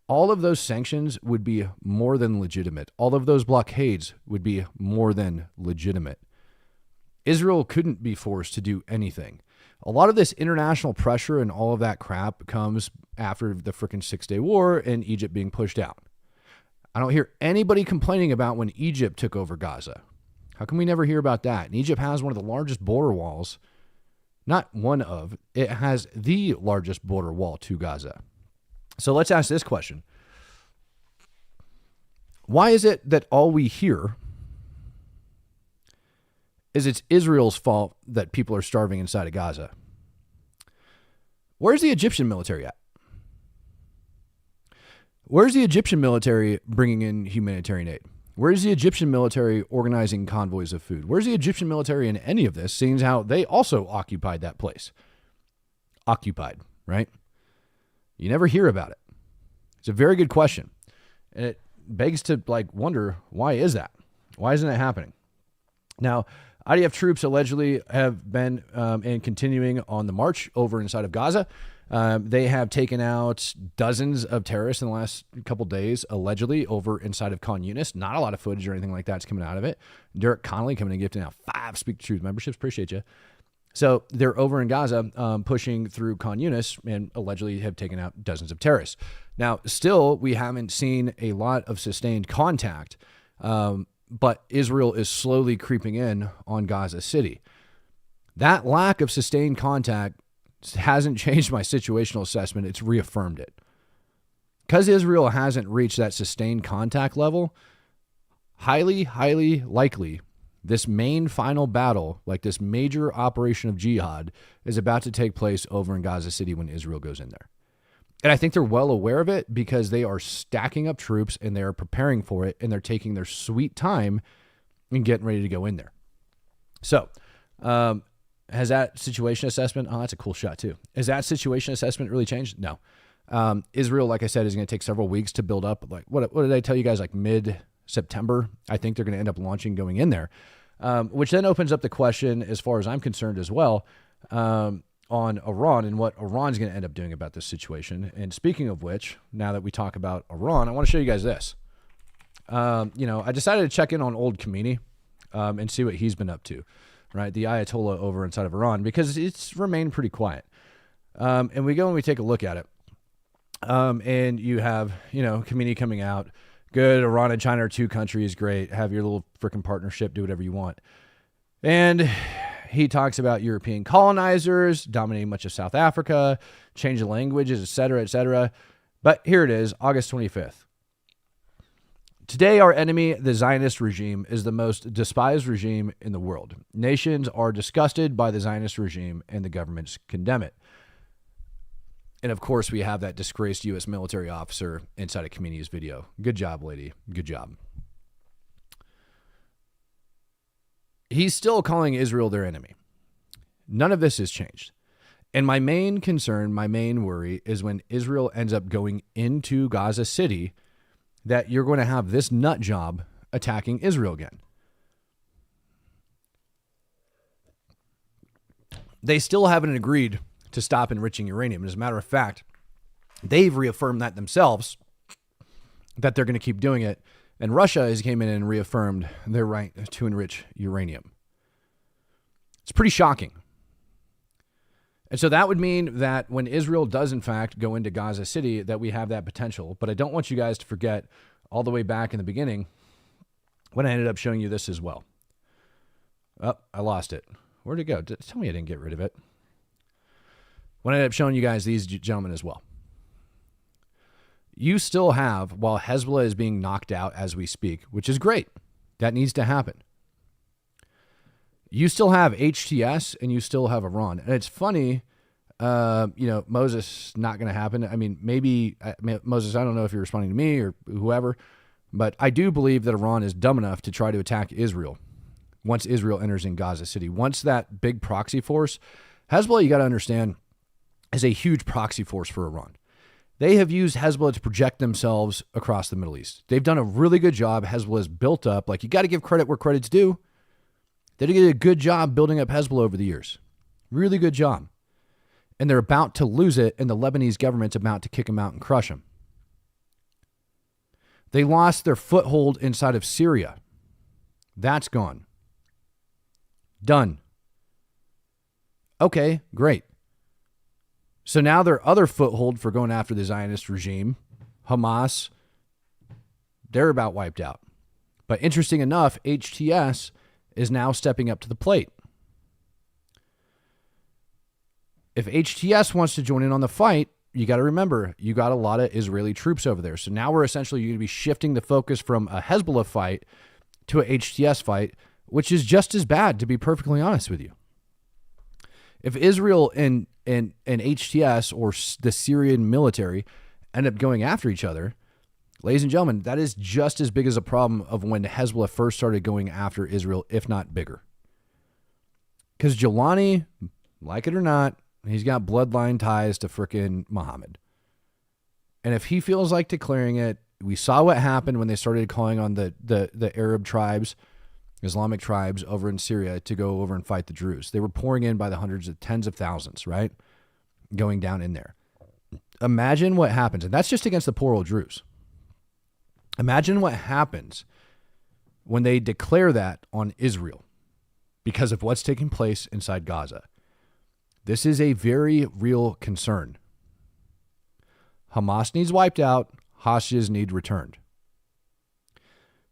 All of those sanctions would be more than legitimate. All of those blockades would be more than legitimate. Israel couldn't be forced to do anything. A lot of this international pressure and all of that crap comes after the frickin' 6-Day War and Egypt being pushed out. I don't hear anybody complaining about when Egypt took over Gaza. How come we never hear about that? And Egypt has one of the largest border walls. Not one of, it has the largest border wall to Gaza. So let's ask this question. Why is it that all we hear is it's Israel's fault that people are starving inside of Gaza? Where's the Egyptian military at? Where's the Egyptian military bringing in humanitarian aid? Where's the Egyptian military organizing convoys of food? Where's the Egyptian military in any of this, seeing as how they also occupied that place? Occupied, right? You never hear about it. It's a very good question. And it begs to wonder, why is that? Why isn't it happening? Now, IDF troops allegedly have been and continuing on the march over inside of Gaza. They have taken out dozens of terrorists in the last couple days, allegedly, over inside of Khan Yunis. Not a lot of footage or anything like that's coming out of it. Derek Connolly coming and gifting out 5 Speak the Truth memberships. Appreciate you. So they're over in Gaza pushing through Khan Yunis and allegedly have taken out dozens of terrorists. Now, still, we haven't seen a lot of sustained contact, but Israel is slowly creeping in on Gaza City. That lack of sustained contact hasn't changed my situational assessment. It's reaffirmed it. Because Israel hasn't reached that sustained contact level, highly, highly likely this main final battle, like this major operation of jihad, is about to take place over in Gaza City when Israel goes in there. And I think they're well aware of it because they are stacking up troops and they are preparing for it and they're taking their sweet time and getting ready to go in there. So, has that situation assessment, oh, that's a cool shot too. Has that situation assessment really changed? No. Israel, like I said, is going to take several weeks to build up. Like what did I tell you guys? Like mid-September, I think they're going to end up launching, going in there, which then opens up the question, as far as I'm concerned as well, on Iran and what Iran's going to end up doing about this situation. And speaking of which, now that we talk about Iran, I want to show you guys this. I decided to check in on old Khomeini and see what he's been up to, right? The Ayatollah over inside of Iran, because it's remained pretty quiet. And we go and we take a look at it. And you have, Khomeini coming out. Good, Iran and China are 2 countries, great. Have your little freaking partnership, do whatever you want. And he talks about European colonizers dominating much of South Africa, change the languages, et cetera, et cetera. But here it is, August 25th. Today, our enemy, the Zionist regime, is the most despised regime in the world. Nations are disgusted by the Zionist regime and the governments condemn it. And of course, we have that disgraced U.S. military officer inside of Khomeini's video. Good job, lady. Good job. He's still calling Israel their enemy. None of this has changed. And my main concern, my main worry is when Israel ends up going into Gaza City, that you're going to have this nut job attacking Israel again. They still haven't agreed to stop enriching uranium. As a matter of fact, they've reaffirmed that themselves, that they're going to keep doing it. And Russia has came in and reaffirmed their right to enrich uranium. It's pretty shocking. And so that would mean that when Israel does, in fact, go into Gaza City, that we have that potential. But I don't want you guys to forget all the way back in the beginning when I ended up showing you this as well. Oh, I lost it. Where'd it go? Tell me I didn't get rid of it. When I ended up showing you guys these gentlemen as well. You still have, while Hezbollah is being knocked out as we speak, which is great, that needs to happen. You still have HTS and you still have Iran. And it's funny, Moses, not going to happen. I mean, maybe, Moses, I don't know if you're responding to me or whoever, but I do believe that Iran is dumb enough to try to attack Israel once Israel enters in Gaza City. Once that big proxy force, Hezbollah, you got to understand, is a huge proxy force for Iran. They have used Hezbollah to project themselves across the Middle East. They've done a really good job. Hezbollah is built up. Like, you got to give credit where credit's due. They did a good job building up Hezbollah over the years. Really good job. And they're about to lose it, and the Lebanese government's about to kick them out and crush them. They lost their foothold inside of Syria. That's gone. Done. Okay, great. So now their other foothold for going after the Zionist regime, Hamas, they're about wiped out. But interesting enough, HTS is now stepping up to the plate. If HTS wants to join in on the fight, you got to remember, you got a lot of Israeli troops over there. So now we're essentially going to be shifting the focus from a Hezbollah fight to a HTS fight, which is just as bad, to be perfectly honest with you. If Israel and HTS or the Syrian military end up going after each other, ladies and gentlemen, that is just as big as a problem of when Hezbollah first started going after Israel, if not bigger. Because Jelani, like it or not, he's got bloodline ties to frickin' Muhammad. And if he feels like declaring it, we saw what happened when they started calling on the Arab tribes Islamic tribes over in Syria to go over and fight the Druze. They were pouring in by the hundreds of tens of thousands, right? Going down in there. Imagine what happens, and that's just against the poor old Druze. Imagine what happens when they declare that on Israel because of what's taking place inside Gaza. This is a very real concern. Hamas needs wiped out. Hostages need returned.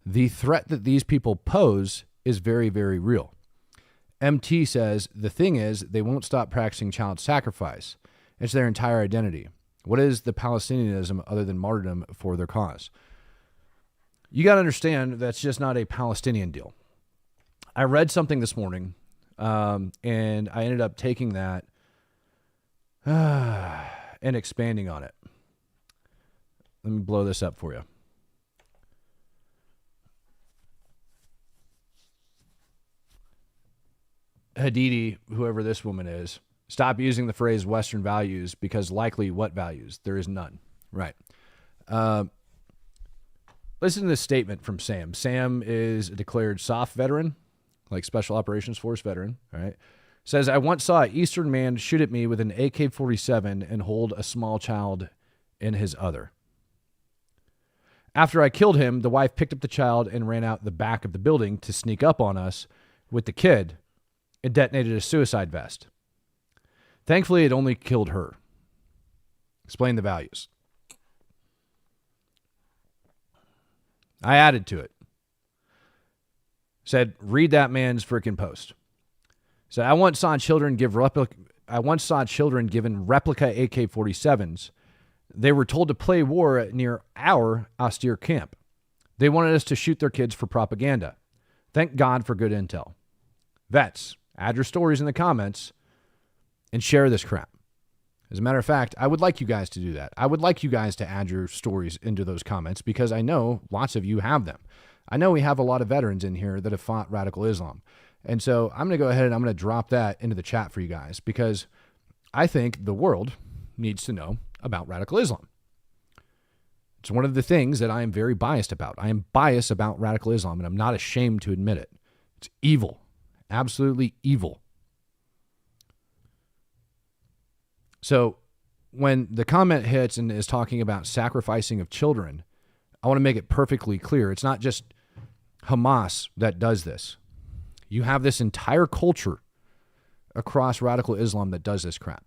The threat that these people pose is very, very real. MT says, the thing is, they won't stop practicing child sacrifice. It's their entire identity. What is the Palestinianism other than martyrdom for their cause? You got to understand that's just not a Palestinian deal. I read something this morning, and I ended up taking that and expanding on it. Let me blow this up for you. Hadidi, whoever this woman is, stop using the phrase Western values because likely what values? There is none. Right. Listen to this statement from Sam. Sam is a declared SOF veteran, like Special Operations Force veteran, all right? Says, I once saw an Eastern man shoot at me with an AK-47 and hold a small child in his other. After I killed him, the wife picked up the child and ran out the back of the building to sneak up on us with the kid and detonated a suicide vest. Thankfully, it only killed her. Explain the values. I added to it. Said, read that man's freaking post. Said, I once saw children given replica AK-47s. They were told to play war near our austere camp. They wanted us to shoot their kids for propaganda. Thank God for good intel. Vets, add your stories in the comments and share this crap. As a matter of fact, I would like you guys to do that. I would like you guys to add your stories into those comments because I know lots of you have them. I know we have a lot of veterans in here that have fought radical Islam. And so I'm going to go ahead and I'm going to drop that into the chat for you guys because I think the world needs to know about radical Islam. It's one of the things that I am very biased about. I am biased about radical Islam, and I'm not ashamed to admit it. It's evil, absolutely evil. So when the comment hits and is talking about sacrificing of children, I want to make it perfectly clear. It's not just Hamas that does this. You have this entire culture across radical Islam that does this crap.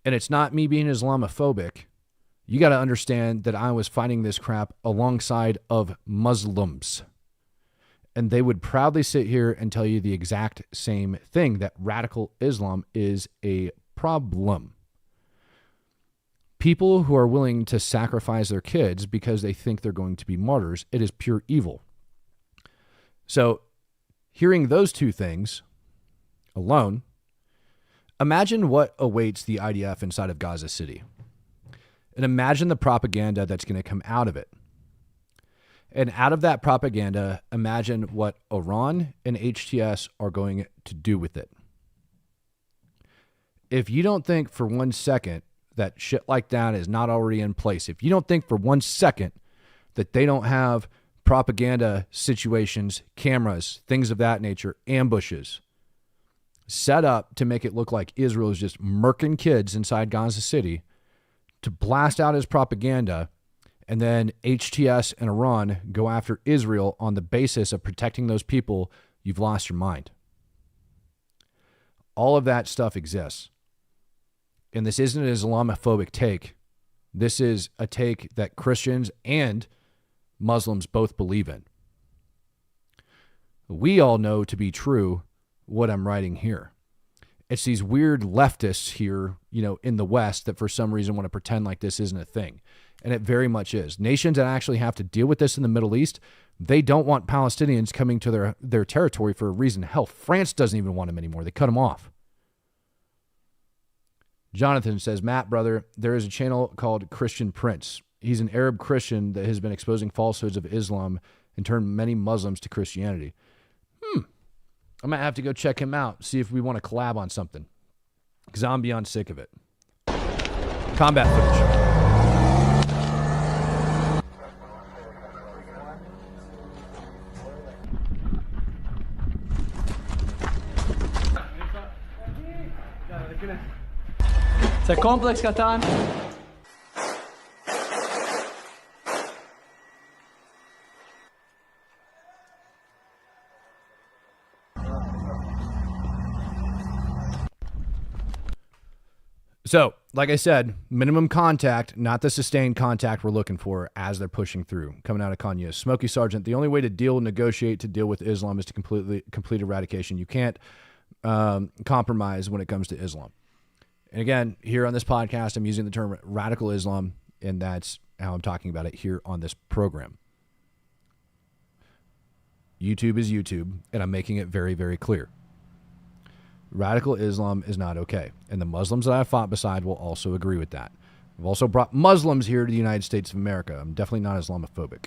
And it's not me being Islamophobic. You got to understand that I was fighting this crap alongside of Muslims. And they would proudly sit here and tell you the exact same thing, that radical Islam is a problem. People who are willing to sacrifice their kids because they think they're going to be martyrs, it is pure evil. So, hearing those two things alone, imagine what awaits the IDF inside of Gaza City. And imagine the propaganda that's going to come out of it. And out of that propaganda, imagine what Iran and HTS are going to do with it. If you don't think for 1 second that shit like that is not already in place, if you don't think for 1 second that they don't have propaganda situations, cameras, things of that nature, ambushes, set up to make it look like Israel is just murking kids inside Gaza City to blast out his propaganda, and then HTS and Iran go after Israel on the basis of protecting those people, you've lost your mind. All of that stuff exists. And this isn't an Islamophobic take. This is a take that Christians and Muslims both believe in. We all know to be true what I'm writing here. It's these weird leftists here, in the West that for some reason want to pretend like this isn't a thing. And it very much is. Nations that actually have to deal with this in the Middle East, they don't want Palestinians coming to their territory for a reason. Hell, France doesn't even want them anymore. They cut them off. Jonathan says, Matt, brother, there is a channel called Christian Prince. He's an Arab Christian that has been exposing falsehoods of Islam and turned many Muslims to Christianity. I might have to go check him out, see if we want to collab on something. Because I'm beyond sick of it. Combat footage. זה קומפלקס קטן. So, like I said, minimum contact, not the sustained contact we're looking for as they're pushing through. Coming out of Kanye. Smokey Sergeant, the only way to negotiate to deal with Islam is to complete eradication. You can't compromise when it comes to Islam. And again, here on this podcast, I'm using the term radical Islam, and that's how I'm talking about it here on this program. YouTube is YouTube, and I'm making it very, very clear. Radical Islam is not okay. And the Muslims that I fought beside will also agree with that. I've also brought Muslims here to the United States of America. I'm definitely not Islamophobic.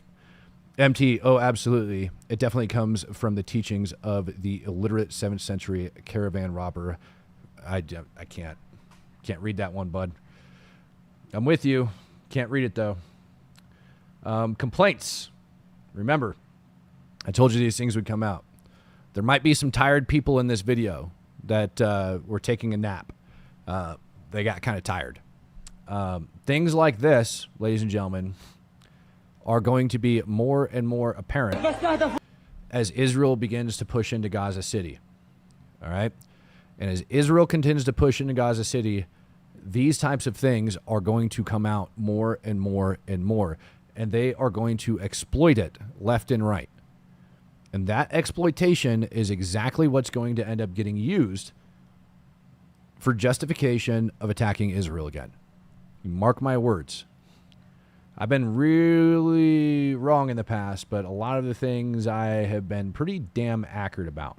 MT, oh, absolutely. It definitely comes from the teachings of the illiterate 7th century caravan robber. I can't read that one, bud. I'm with you. Can't read it, though. Complaints. Remember, I told you these things would come out. There might be some tired people in this video that were taking a nap. They got kind of tired. Things like this, ladies and gentlemen, are going to be more and more apparent as Israel begins to push into Gaza City. All right? And as Israel continues to push into Gaza City, these types of things are going to come out more and more and more. And they are going to exploit it left and right. And that exploitation is exactly what's going to end up getting used for justification of attacking Israel again. Mark my words. I've been really wrong in the past, but a lot of the things I have been pretty damn accurate about.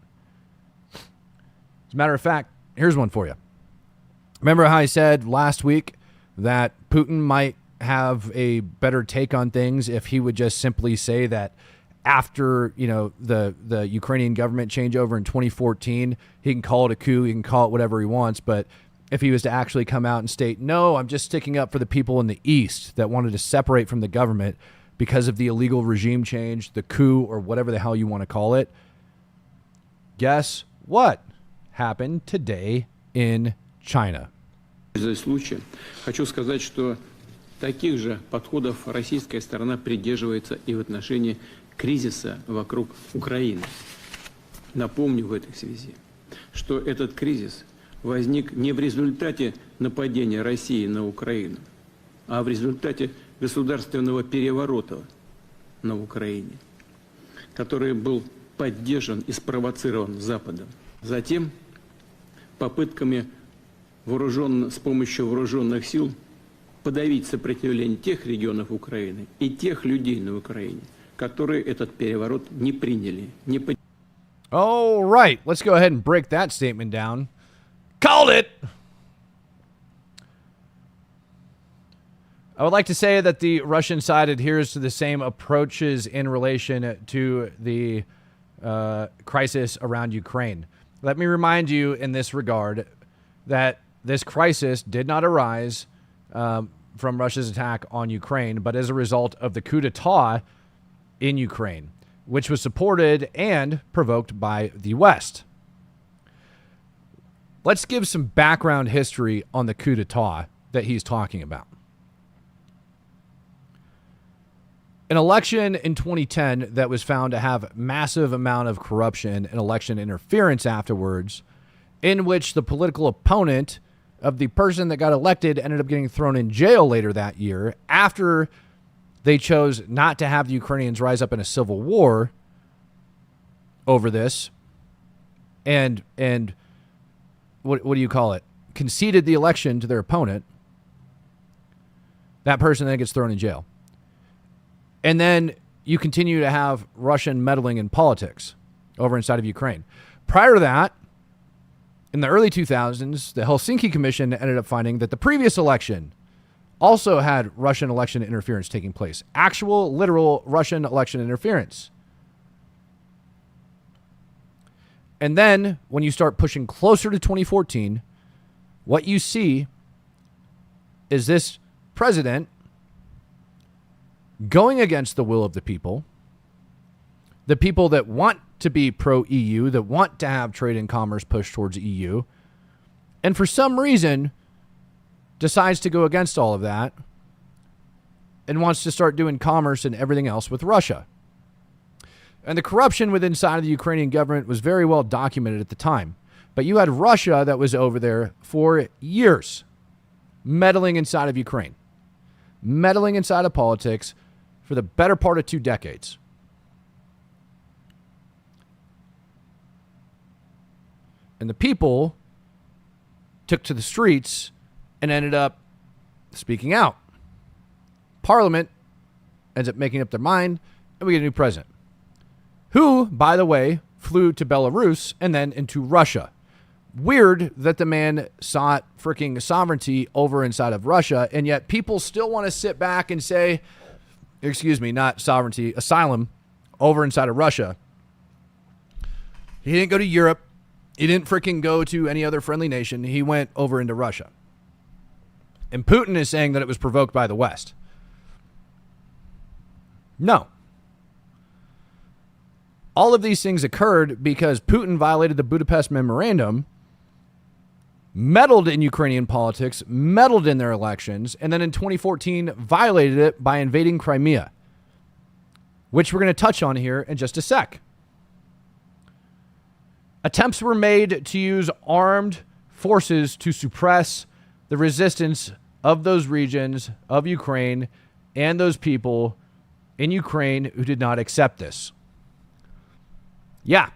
As a matter of fact, here's one for you. Remember how I said last week that Putin might have a better take on things if he would just simply say that after, the Ukrainian government changeover in 2014, he can call it a coup, he can call it whatever he wants, but if he was to actually come out and state, no, I'm just sticking up for the people in the East that wanted to separate from the government because of the illegal regime change, the coup, or whatever the hell you want to call it, guess what happened today in China? Хочу сказать, что таких же подходов российская сторона придерживается и в отношении кризиса вокруг Украины. Напомню в этой связи, что этот кризис возник не в результате нападения России на Украину, а в результате государственного переворота на Украине, который был поддержан и спровоцирован Западом. Затем попытками с помощью вооруженных сил подавить сопротивление тех регионов Украины и тех людей на Украине, которые этот переворот не приняли. All right, let's go ahead and break that statement down. Called it! I would like to say that the Russian side adheres to the same approaches in relation to the crisis around Ukraine. Let me remind you in this regard that this crisis did not arise from Russia's attack on Ukraine, but as a result of the coup d'etat in Ukraine, which was supported and provoked by the West. Let's give some background history on the coup d'etat that he's talking about. An election in 2010 that was found to have massive amount of corruption and election interference afterwards, in which the political opponent of the person that got elected ended up getting thrown in jail later that year after they chose not to have the Ukrainians rise up in a civil war over this and what do you call it? Conceded the election to their opponent. That person then gets thrown in jail. And then you continue to have Russian meddling in politics over inside of Ukraine. Prior to that, in the early 2000s, the Helsinki Commission ended up finding that the previous election also had Russian election interference taking place. Actual, literal Russian election interference. And then when you start pushing closer to 2014, what you see is this president going against the will of the people that want to be pro-EU, that want to have trade and commerce pushed towards EU, and for some reason decides to go against all of that and wants to start doing commerce and everything else with Russia. And the corruption within inside of the Ukrainian government was very well documented at the time. But you had Russia that was over there for years, meddling inside of Ukraine, meddling inside of politics for the better part of 2 decades. And the people took to the streets and ended up speaking out. Parliament ends up making up their mind, and we get a new president, who, by the way, flew to Belarus and then into Russia. Weird that the man sought freaking sovereignty over inside of Russia, and yet people still want to sit back and say, excuse me, not sovereignty, asylum over inside of Russia. He didn't go to Europe. He didn't freaking go to any other friendly nation. He went over into Russia. And Putin is saying that it was provoked by the West. No. All of these things occurred because Putin violated the Budapest Memorandum, meddled in Ukrainian politics, meddled in their elections, and then in 2014 violated it by invading Crimea, which we're going to touch on here in just a sec. Attempts were made to use armed forces to suppress the resistance of those regions of Ukraine and those people in Ukraine who did not accept this. Yeah,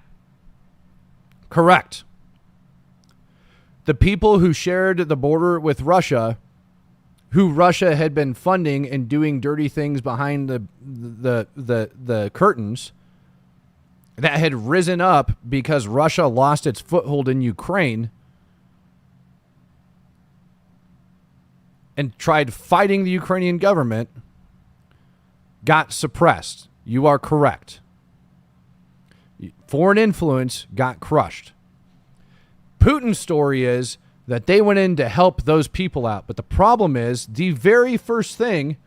correct. The people who shared the border with Russia, who Russia had been funding and doing dirty things behind the curtains, that had risen up because Russia lost its foothold in Ukraine and tried fighting the Ukrainian government, got suppressed. You are correct. Foreign influence got crushed. Putin's story is that they went in to help those people out. But the problem is the very first thing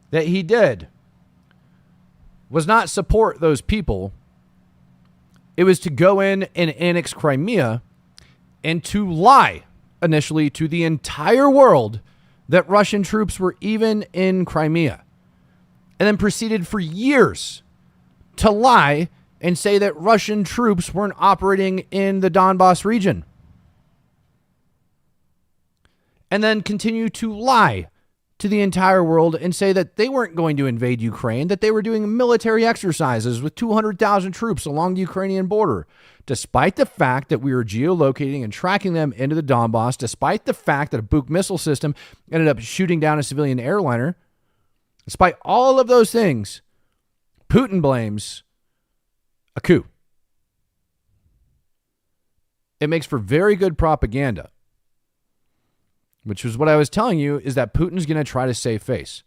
that he did was not support those people. It was to go in and annex Crimea and to lie initially to the entire world that Russian troops were even in Crimea. And then proceeded for years to lie and say that Russian troops weren't operating in the Donbass region. And then continue to lie to the entire world and say that they weren't going to invade Ukraine, that they were doing military exercises with 200,000 troops along the Ukrainian border, despite the fact that we were geolocating and tracking them into the Donbass, despite the fact that a Buk missile system ended up shooting down a civilian airliner. Despite all of those things, Putin blames a coup. It makes for very good propaganda, which was what I was telling you, is that Putin's going to try to save face.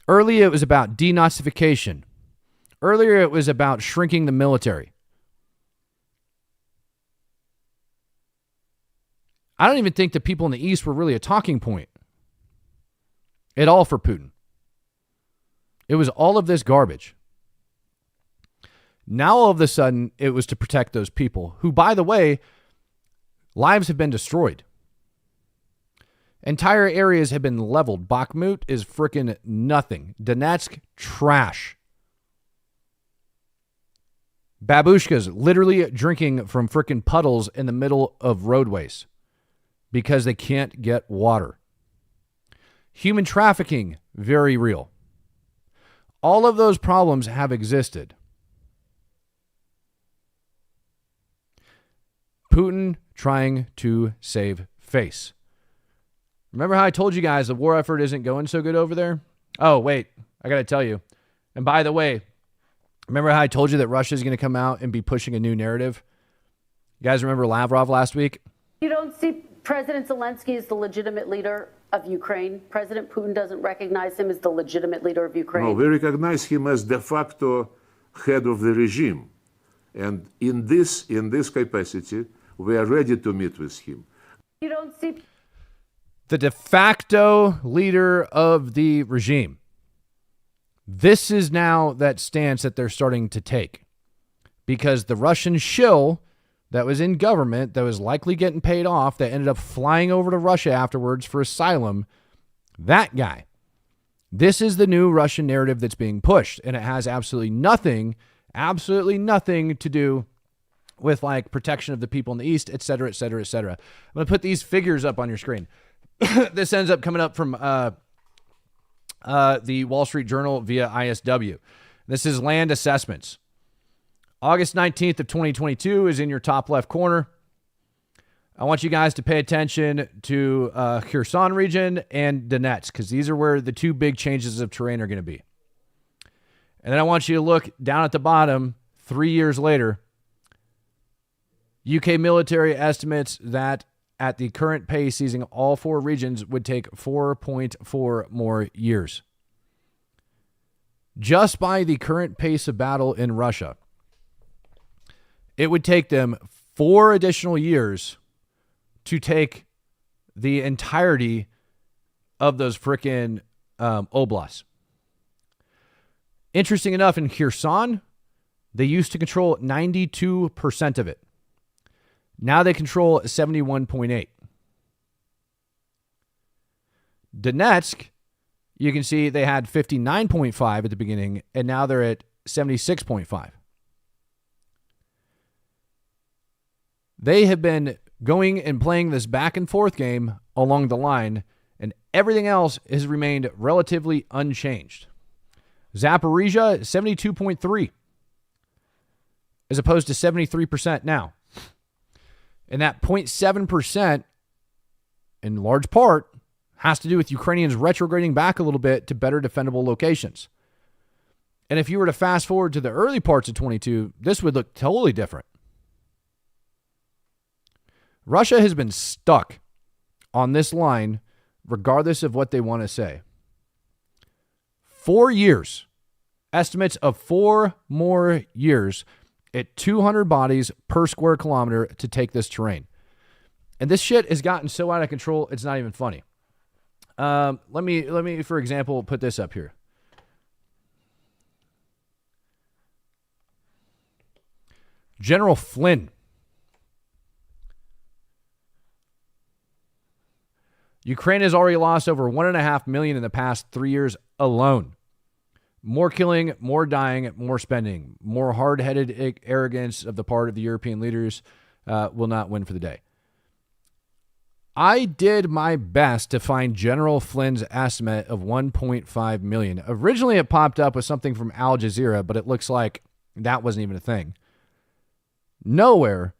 Earlier, it was about denazification. Earlier, it was about shrinking the military. I don't even think the people in the East were really a talking point at all for Putin. It was all of this garbage. Now, all of a sudden, it was to protect those people who, by the way, lives have been destroyed. Entire areas have been leveled. Bakhmut is freaking nothing. Donetsk, trash. Babushkas literally drinking from freaking puddles in the middle of roadways because they can't get water. Human trafficking, very real. All of those problems have existed. Putin trying to save face. Remember how I told you guys the war effort isn't going so good over there? Oh, wait, I got to tell you. And by the way, remember how I told you that Russia is going to come out and be pushing a new narrative? You guys remember Lavrov last week? You don't see President Zelensky as the legitimate leader of Ukraine? President Putin doesn't recognize him as the legitimate leader of Ukraine? No, we recognize him as de facto head of the regime. And in this capacity, we are ready to meet with him. You don't see the de facto leader of the regime. This is now that stance that they're starting to take because the Russian shill that was in government, that was likely getting paid off, that ended up flying over to Russia afterwards for asylum, that guy. This is the new Russian narrative that's being pushed, and it has absolutely nothing to do with like protection of the people in the East, et cetera, et cetera, et cetera. I'm going to put these figures up on your screen. This ends up coming up from the Wall Street Journal via ISW. This is land assessments. August 19th of 2022 is in your top left corner. I want you guys to pay attention to Kherson region and Donetsk, because these are where the two big changes of terrain are going to be. And then I want you to look down at the bottom, 3 years later. UK military estimates that at the current pace, seizing all four regions would take 4.4 more years. Just by the current pace of battle in Russia, it would take them 4 additional years to take the entirety of those frickin' oblasts. Interesting enough, in Kherson, they used to control 92% of it. Now they control 71.8. Donetsk, you can see they had 59.5 at the beginning, and now they're at 76.5. They have been going and playing this back and forth game along the line, and everything else has remained relatively unchanged. Zaporizhia, 72.3, as opposed to 73% now. And that 0.7%, in large part, has to do with Ukrainians retrograding back a little bit to better defendable locations. And if you were to fast forward to the early parts of 22, this would look totally different. Russia has been stuck on this line, regardless of what they want to say. 4 years. Estimates of 4 more years at 200 bodies per square kilometer to take this terrain. And this shit has gotten so out of control, it's not even funny. Let me, for example, put this up here. General Flynn. Ukraine has already lost over 1.5 million in the past 3 years alone. More killing, more dying, more spending, more hard-headed arrogance of the part of the European leaders will not win for the day. I did my best to find General Flynn's estimate of 1.5 million. Originally, it popped up with something from Al Jazeera, but it looks like that wasn't even a thing. Nowhere,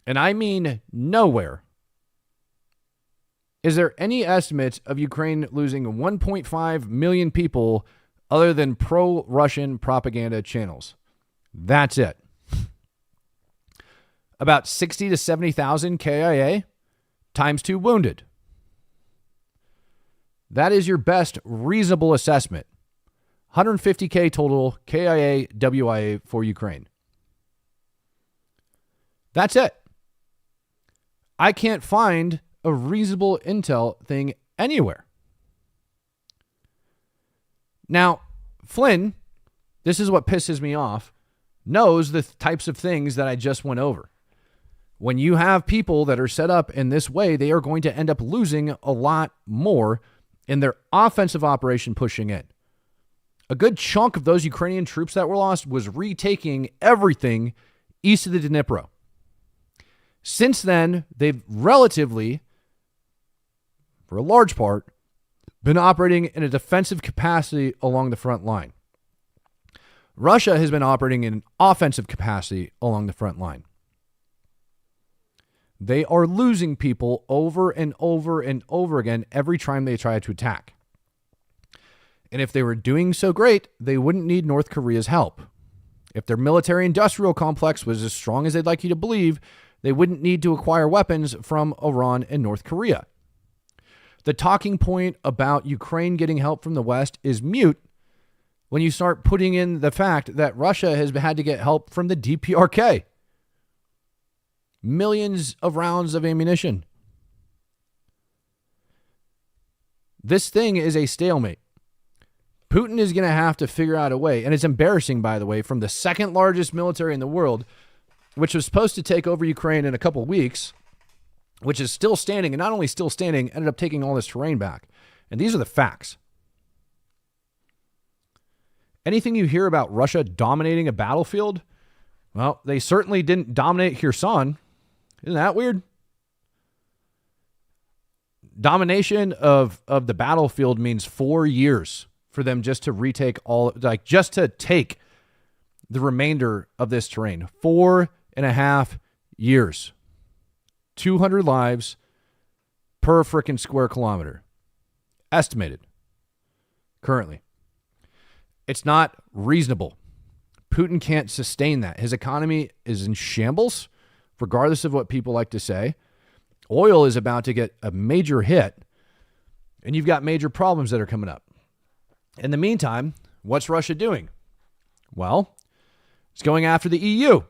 and I mean nowhere, is there any estimates of Ukraine losing 1.5 million people other than pro-Russian propaganda channels? That's it. About 60 to 70,000 KIA times 2 wounded. That is your best reasonable assessment. 150K total KIA, WIA for Ukraine. That's it. I can't find a reasonable intel thing anywhere. Now, Flynn, this is what pisses me off, knows the types of things that I just went over. When you have people that are set up in this way, they are going to end up losing a lot more in their offensive operation pushing in. A good chunk of those Ukrainian troops that were lost was retaking everything east of the Dnipro. Since then, they've relatively, for a large part, been operating in a defensive capacity along the front line. Russia has been operating in an offensive capacity along the front line. They are losing people over and over and over again every time they try to attack. And if they were doing so great, they wouldn't need North Korea's help. If their military-industrial complex was as strong as they'd like you to believe, they wouldn't need to acquire weapons from Iran and North Korea. The talking point about Ukraine getting help from the West is mute when you start putting in the fact that Russia has had to get help from the DPRK. Millions of rounds of ammunition. This thing is a stalemate. Putin is going to have to figure out a way, and it's embarrassing, by the way, from the second largest military in the world which was supposed to take over Ukraine in a couple weeks, which is still standing, and not only still standing, ended up taking all this terrain back. And these are the facts. Anything you hear about Russia dominating a battlefield, well, they certainly didn't dominate Kherson. Isn't that weird? Domination of the battlefield means 4 years for them just to retake just to take the remainder of this terrain. 4.5 years. 200 lives per frickin' square kilometer. Estimated. Currently. It's not reasonable. Putin can't sustain that. His economy is in shambles, regardless of what people like to say. Oil is about to get a major hit, and you've got major problems that are coming up. In the meantime, what's Russia doing? Well, it's going after the EU.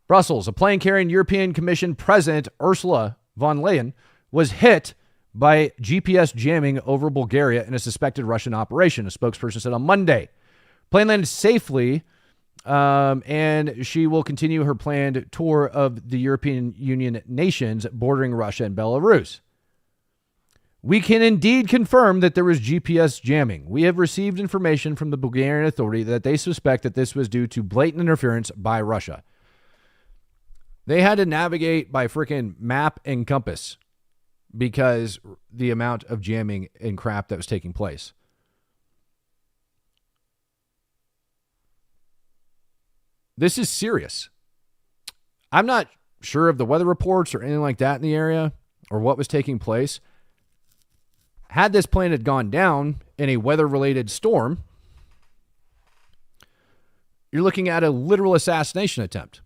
Brussels, a plane carrying European Commission President Ursula von der Leyen was hit by GPS jamming over Bulgaria in a suspected Russian operation, a spokesperson said on Monday. Plane landed safely, and she will continue her planned tour of the European Union nations bordering Russia and Belarus. We can indeed confirm that there was GPS jamming. We have received information from the Bulgarian authority that they suspect that this was due to blatant interference by Russia. They had to navigate by freaking map and compass because the amount of jamming and crap that was taking place. This is serious. I'm not sure of the weather reports or anything like that in the area or what was taking place. Had this plane had gone down in a weather-related storm, you're looking at a literal assassination attempt.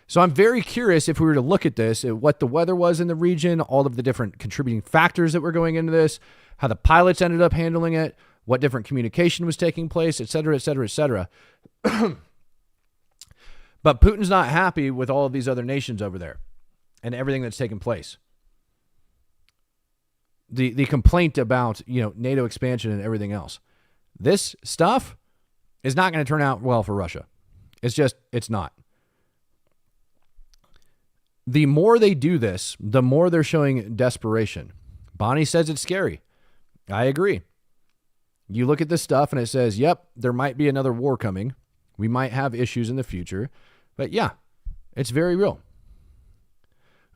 So I'm very curious if we were to look at this, at what the weather was in the region, all of the different contributing factors that were going into this, how the pilots ended up handling it, what different communication was taking place, et cetera, et cetera, et cetera. But Putin's not happy with all of these other nations over there and everything that's taken place. The complaint about, NATO expansion and everything else. This stuff is not going to turn out well for Russia. It's not. The more they do this, the more they're showing desperation. Bonnie says it's scary. I agree. You look at this stuff and it says, yep, there might be another war coming. We might have issues in the future. But yeah, it's very real.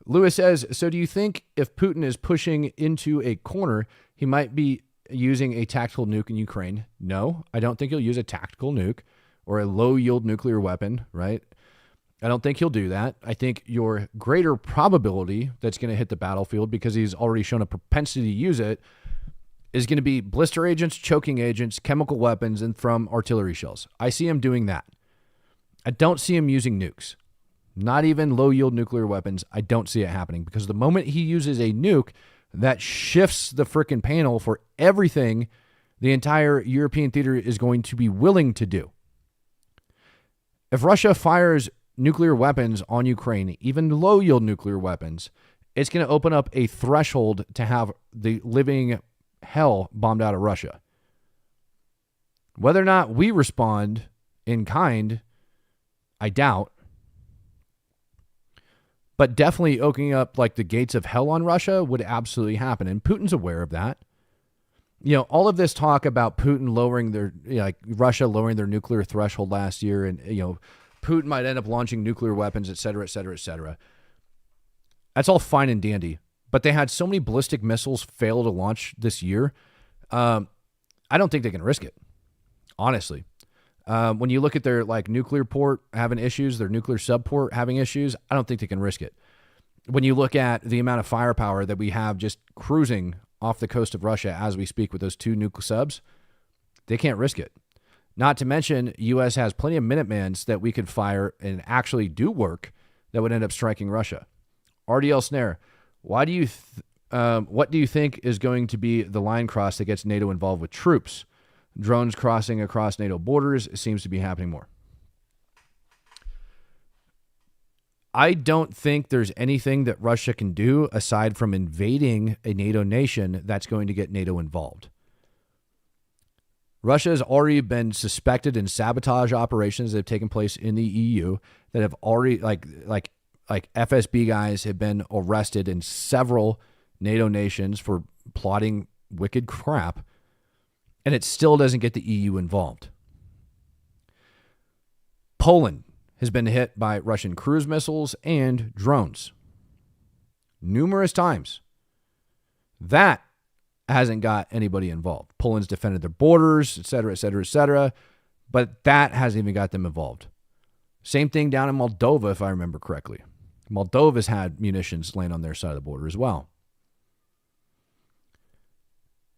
Lewis says, so do you think if Putin is pushing into a corner, he might be using a tactical nuke in Ukraine? No, I don't think he'll use a tactical nuke or a low-yield nuclear weapon, right? I don't think he'll do that. I think your greater probability that's going to hit the battlefield, because he's already shown a propensity to use it, is going to be blister agents, choking agents, chemical weapons, and from artillery shells. I see him doing that. I don't see him using nukes. Not even low-yield nuclear weapons. I don't see it happening, because the moment he uses a nuke, that shifts the frickin' panel for everything the entire European theater is going to be willing to do. If Russia fires nuclear weapons on Ukraine, even low-yield nuclear weapons, it's going to open up a threshold to have the living hell bombed out of Russia. Whether or not we respond in kind, I doubt. But definitely opening up like the gates of hell on Russia would absolutely happen. And Putin's aware of that. All of this talk about Putin lowering Russia lowering their nuclear threshold last year, and, Putin might end up launching nuclear weapons, et cetera, et cetera, et cetera. That's all fine and dandy. But they had so many ballistic missiles fail to launch this year. I don't think they can risk it, honestly. When you look at their nuclear port having issues, their nuclear subport having issues, I don't think they can risk it. When you look at the amount of firepower that we have just cruising off the coast of Russia as we speak with those 2 nuclear subs, they can't risk it. Not to mention, U.S. has plenty of Minutemans that we could fire and actually do work that would end up striking Russia. RDL Snare, what do you think is going to be the line cross that gets NATO involved with troops? Drones crossing across NATO borders seems to be happening more. I don't think there's anything that Russia can do aside from invading a NATO nation that's going to get NATO involved. Russia has already been suspected in sabotage operations that have taken place in the EU that have already, like FSB guys have been arrested in several NATO nations for plotting wicked crap, and it still doesn't get the EU involved. Poland has been hit by Russian cruise missiles and drones numerous times. That hasn't got anybody involved. Poland's defended their borders, et cetera, et cetera, et cetera, but that hasn't even got them involved. Same thing down in Moldova, if I remember correctly. Moldova's had munitions laying on their side of the border as well.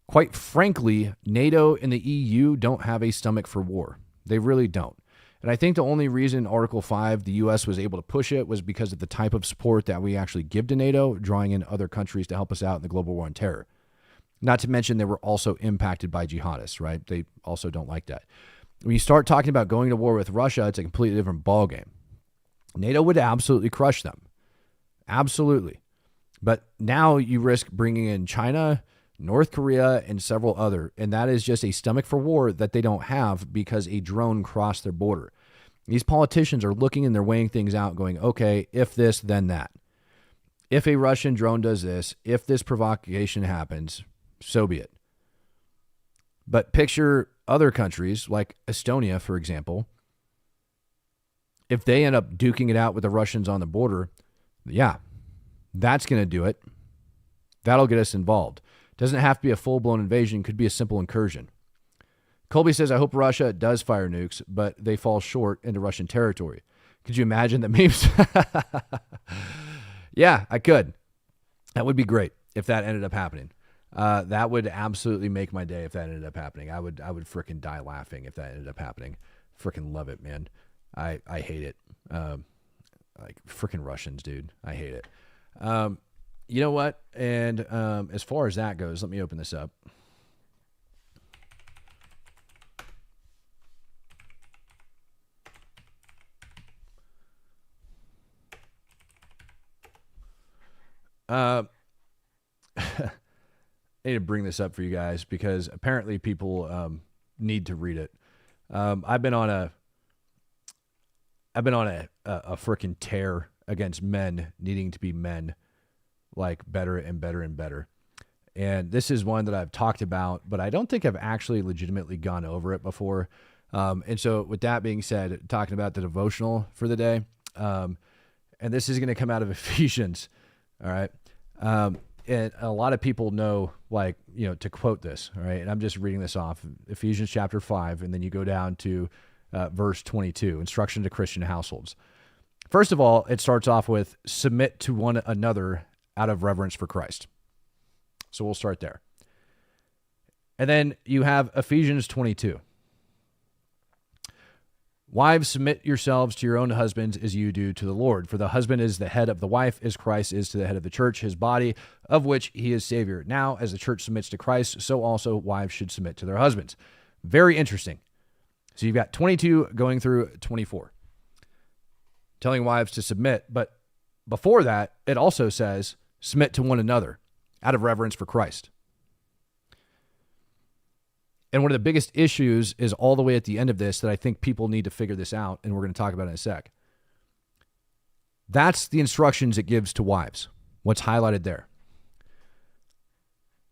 Quite frankly, NATO and the EU don't have a stomach for war. They really don't. And I think the only reason Article 5, the U.S. was able to push it was because of the type of support that we actually give to NATO, drawing in other countries to help us out in the global war on terror. Not to mention they were also impacted by jihadists, right? They also don't like that. When you start talking about going to war with Russia, it's a completely different ballgame. NATO would absolutely crush them. Absolutely. But now you risk bringing in China, North Korea, and several other, and that is just a stomach for war that they don't have because a drone crossed their border. These politicians are looking and they're weighing things out going, okay, if this, then that. If a Russian drone does this, if this provocation happens, so be it. But picture other countries like Estonia, for example. If they end up duking it out with the Russians on the border, yeah, that's going to do it. That'll get us involved. Doesn't have to be a full-blown invasion. Could be a simple incursion. Colby says, I hope Russia does fire nukes, but they fall short into Russian territory. Could you imagine the memes? Yeah, I could. That would be great if that ended up happening. That would absolutely make my day if that ended up happening. I would frickin' die laughing if that ended up happening. Frickin' love it, man. I hate it. Like frickin' Russians, dude. I hate it. You know what? And as far as that goes, let me open this up. I need to bring this up for you guys because apparently people need to read it. I've been on a freaking tear against men needing to be men, like better and better and better. And this is one that I've talked about, but I don't think I've actually legitimately gone over it before. And so with that being said, talking about the devotional for the day, and this is going to come out of Ephesians. All right. And a lot of people know, like, you know, to quote this, all right? And I'm just reading this off, Ephesians chapter 5, and then you go down to verse 22, instruction to Christian households. First of all, it starts off with submit to one another out of reverence for Christ. So we'll start there. And then you have Ephesians 22. Wives, submit yourselves to your own husbands as you do to the Lord. For the husband is the head of the wife, as Christ is to the head of the church, his body, of which he is Savior. Now, as the church submits to Christ, so also wives should submit to their husbands. Very interesting. So you've got 22 going through 24, telling wives to submit. But before that, it also says, submit to one another out of reverence for Christ. And one of the biggest issues is all the way at the end of this that I think people need to figure this out, and we're going to talk about it in a sec. That's the instructions it gives to wives, what's highlighted there.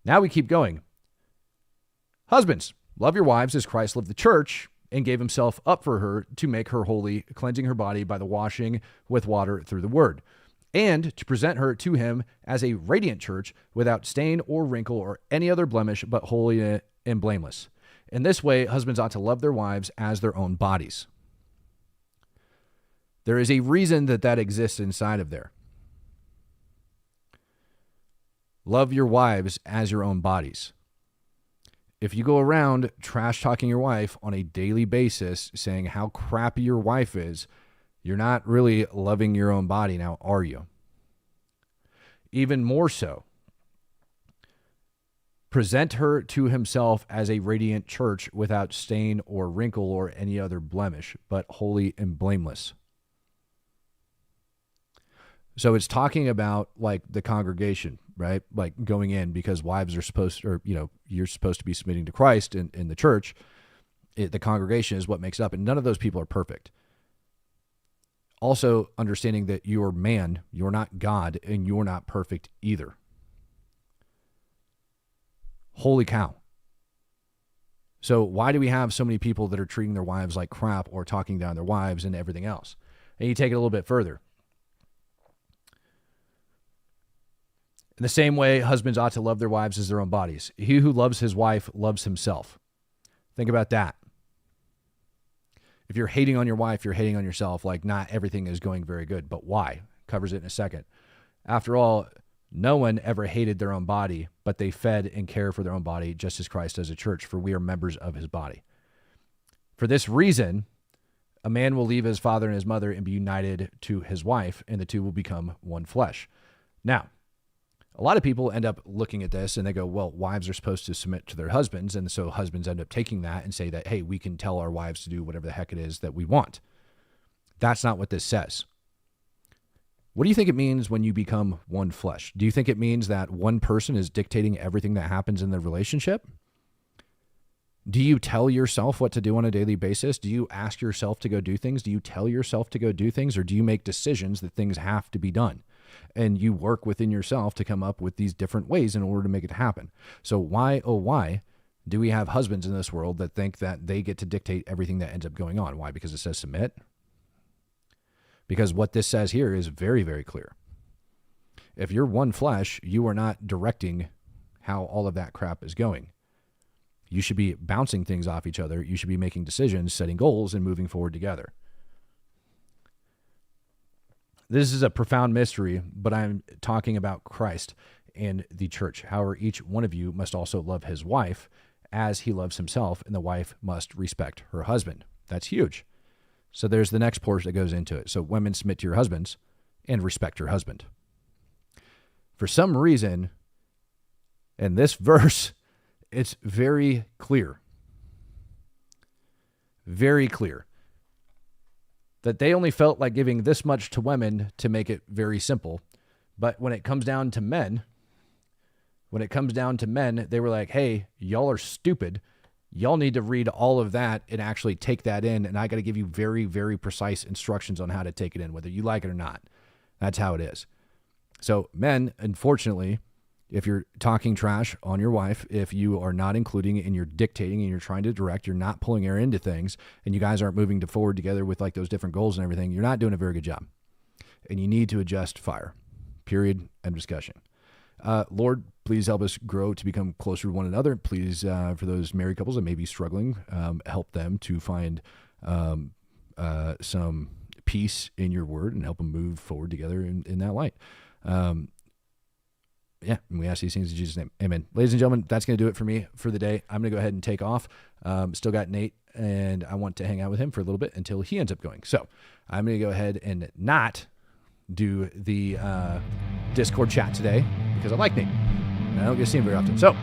Now we keep going. Husbands, love your wives as Christ loved the church and gave himself up for her to make her holy, cleansing her body by the washing with water through the word, and to present her to him as a radiant church without stain or wrinkle or any other blemish, but holy and blameless. In this way, husbands ought to love their wives as their own bodies. There is a reason that exists inside of there. Love your wives as your own bodies. If you go around trash talking your wife on a daily basis, saying how crappy your wife is, you're not really loving your own body now, are you? Even more so, present her to himself as a radiant church without stain or wrinkle or any other blemish, but holy and blameless. So it's talking about like the congregation, right? Like going in because wives are supposed to, or, you know, you're supposed to be submitting to Christ in the church. The congregation is what makes it up, and none of those people are perfect. Also, understanding that you're man, you're not God, and you're not perfect either. Holy cow. So why do we have so many people that are treating their wives like crap or talking down their wives and everything else? And you take it a little bit further. In the same way, husbands ought to love their wives as their own bodies. He who loves his wife loves himself. Think about that. If you're hating on your wife, you're hating on yourself. Like, not everything is going very good. But why? Covers it in a second. After all, no one ever hated their own body, but they fed and cared for their own body just as Christ does a church, for we are members of his body. For this reason, a man will leave his father and his mother and be united to his wife, and the two will become one flesh. Now, a lot of people end up looking at this and they go, well, wives are supposed to submit to their husbands. And so husbands end up taking that and say that, hey, we can tell our wives to do whatever the heck it is that we want. That's not what this says. What do you think it means when you become one flesh? Do you think it means that one person is dictating everything that happens in the relationship? Do you tell yourself what to do on a daily basis? Do you ask yourself to go do things? Do you tell yourself to go do things? Or do you make decisions that things have to be done? And you work within yourself to come up with these different ways in order to make it happen. So why, oh why, do we have husbands in this world that think that they get to dictate everything that ends up going on? Why? Because it says submit? Because what this says here is very, very clear. If you're one flesh, you are not directing how all of that crap is going. You should be bouncing things off each other. You should be making decisions, setting goals, and moving forward together. This is a profound mystery, but I'm talking about Christ and the church. However, each one of you must also love his wife as he loves himself, and the wife must respect her husband. That's huge. So there's the next portion that goes into it. So women, submit to your husbands and respect your husband. For some reason, in this verse, it's very clear. Very clear. That they only felt like giving this much to women to make it very simple. But when it comes down to men, they were like, hey, y'all are stupid. Y'all need to read all of that and actually take that in. And I got to give you very, very precise instructions on how to take it in, whether you like it or not. That's how it is. So men, unfortunately, if you're talking trash on your wife, if you are not including and you're dictating and you're trying to direct, you're not pulling her into things, and you guys aren't moving forward together with like those different goals and everything, you're not doing a very good job. And you need to adjust fire. Period. End discussion. Lord, please help us grow to become closer to one another. Please, for those married couples that may be struggling, help them to find some peace in your word and help them move forward together in that light. Yeah, and we ask these things in Jesus' name. Amen. Ladies and gentlemen, that's going to do it for me for the day. I'm going to go ahead and take off. Still got Nate, and I want to hang out with him for a little bit until he ends up going. So I'm going to go ahead and not do the Discord chat today because I like Nate. I don't get to see him very often. So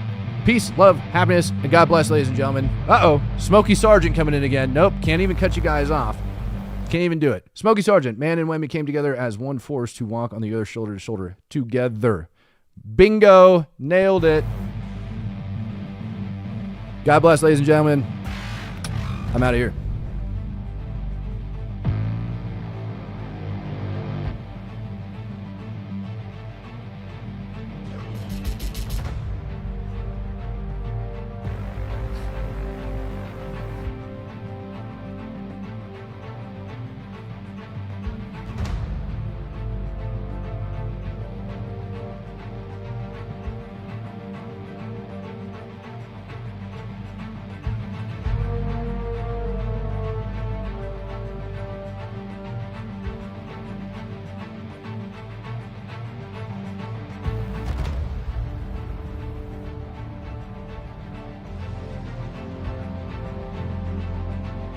peace, love, happiness, and God bless, ladies and gentlemen. Uh-oh, Smokey Sargent coming in again. Nope, can't even cut you guys off. Can't even do it. Smokey Sargent, man and women came together as one force to walk on the other shoulder to shoulder together. Bingo, nailed it. God bless, ladies and gentlemen. I'm out of here.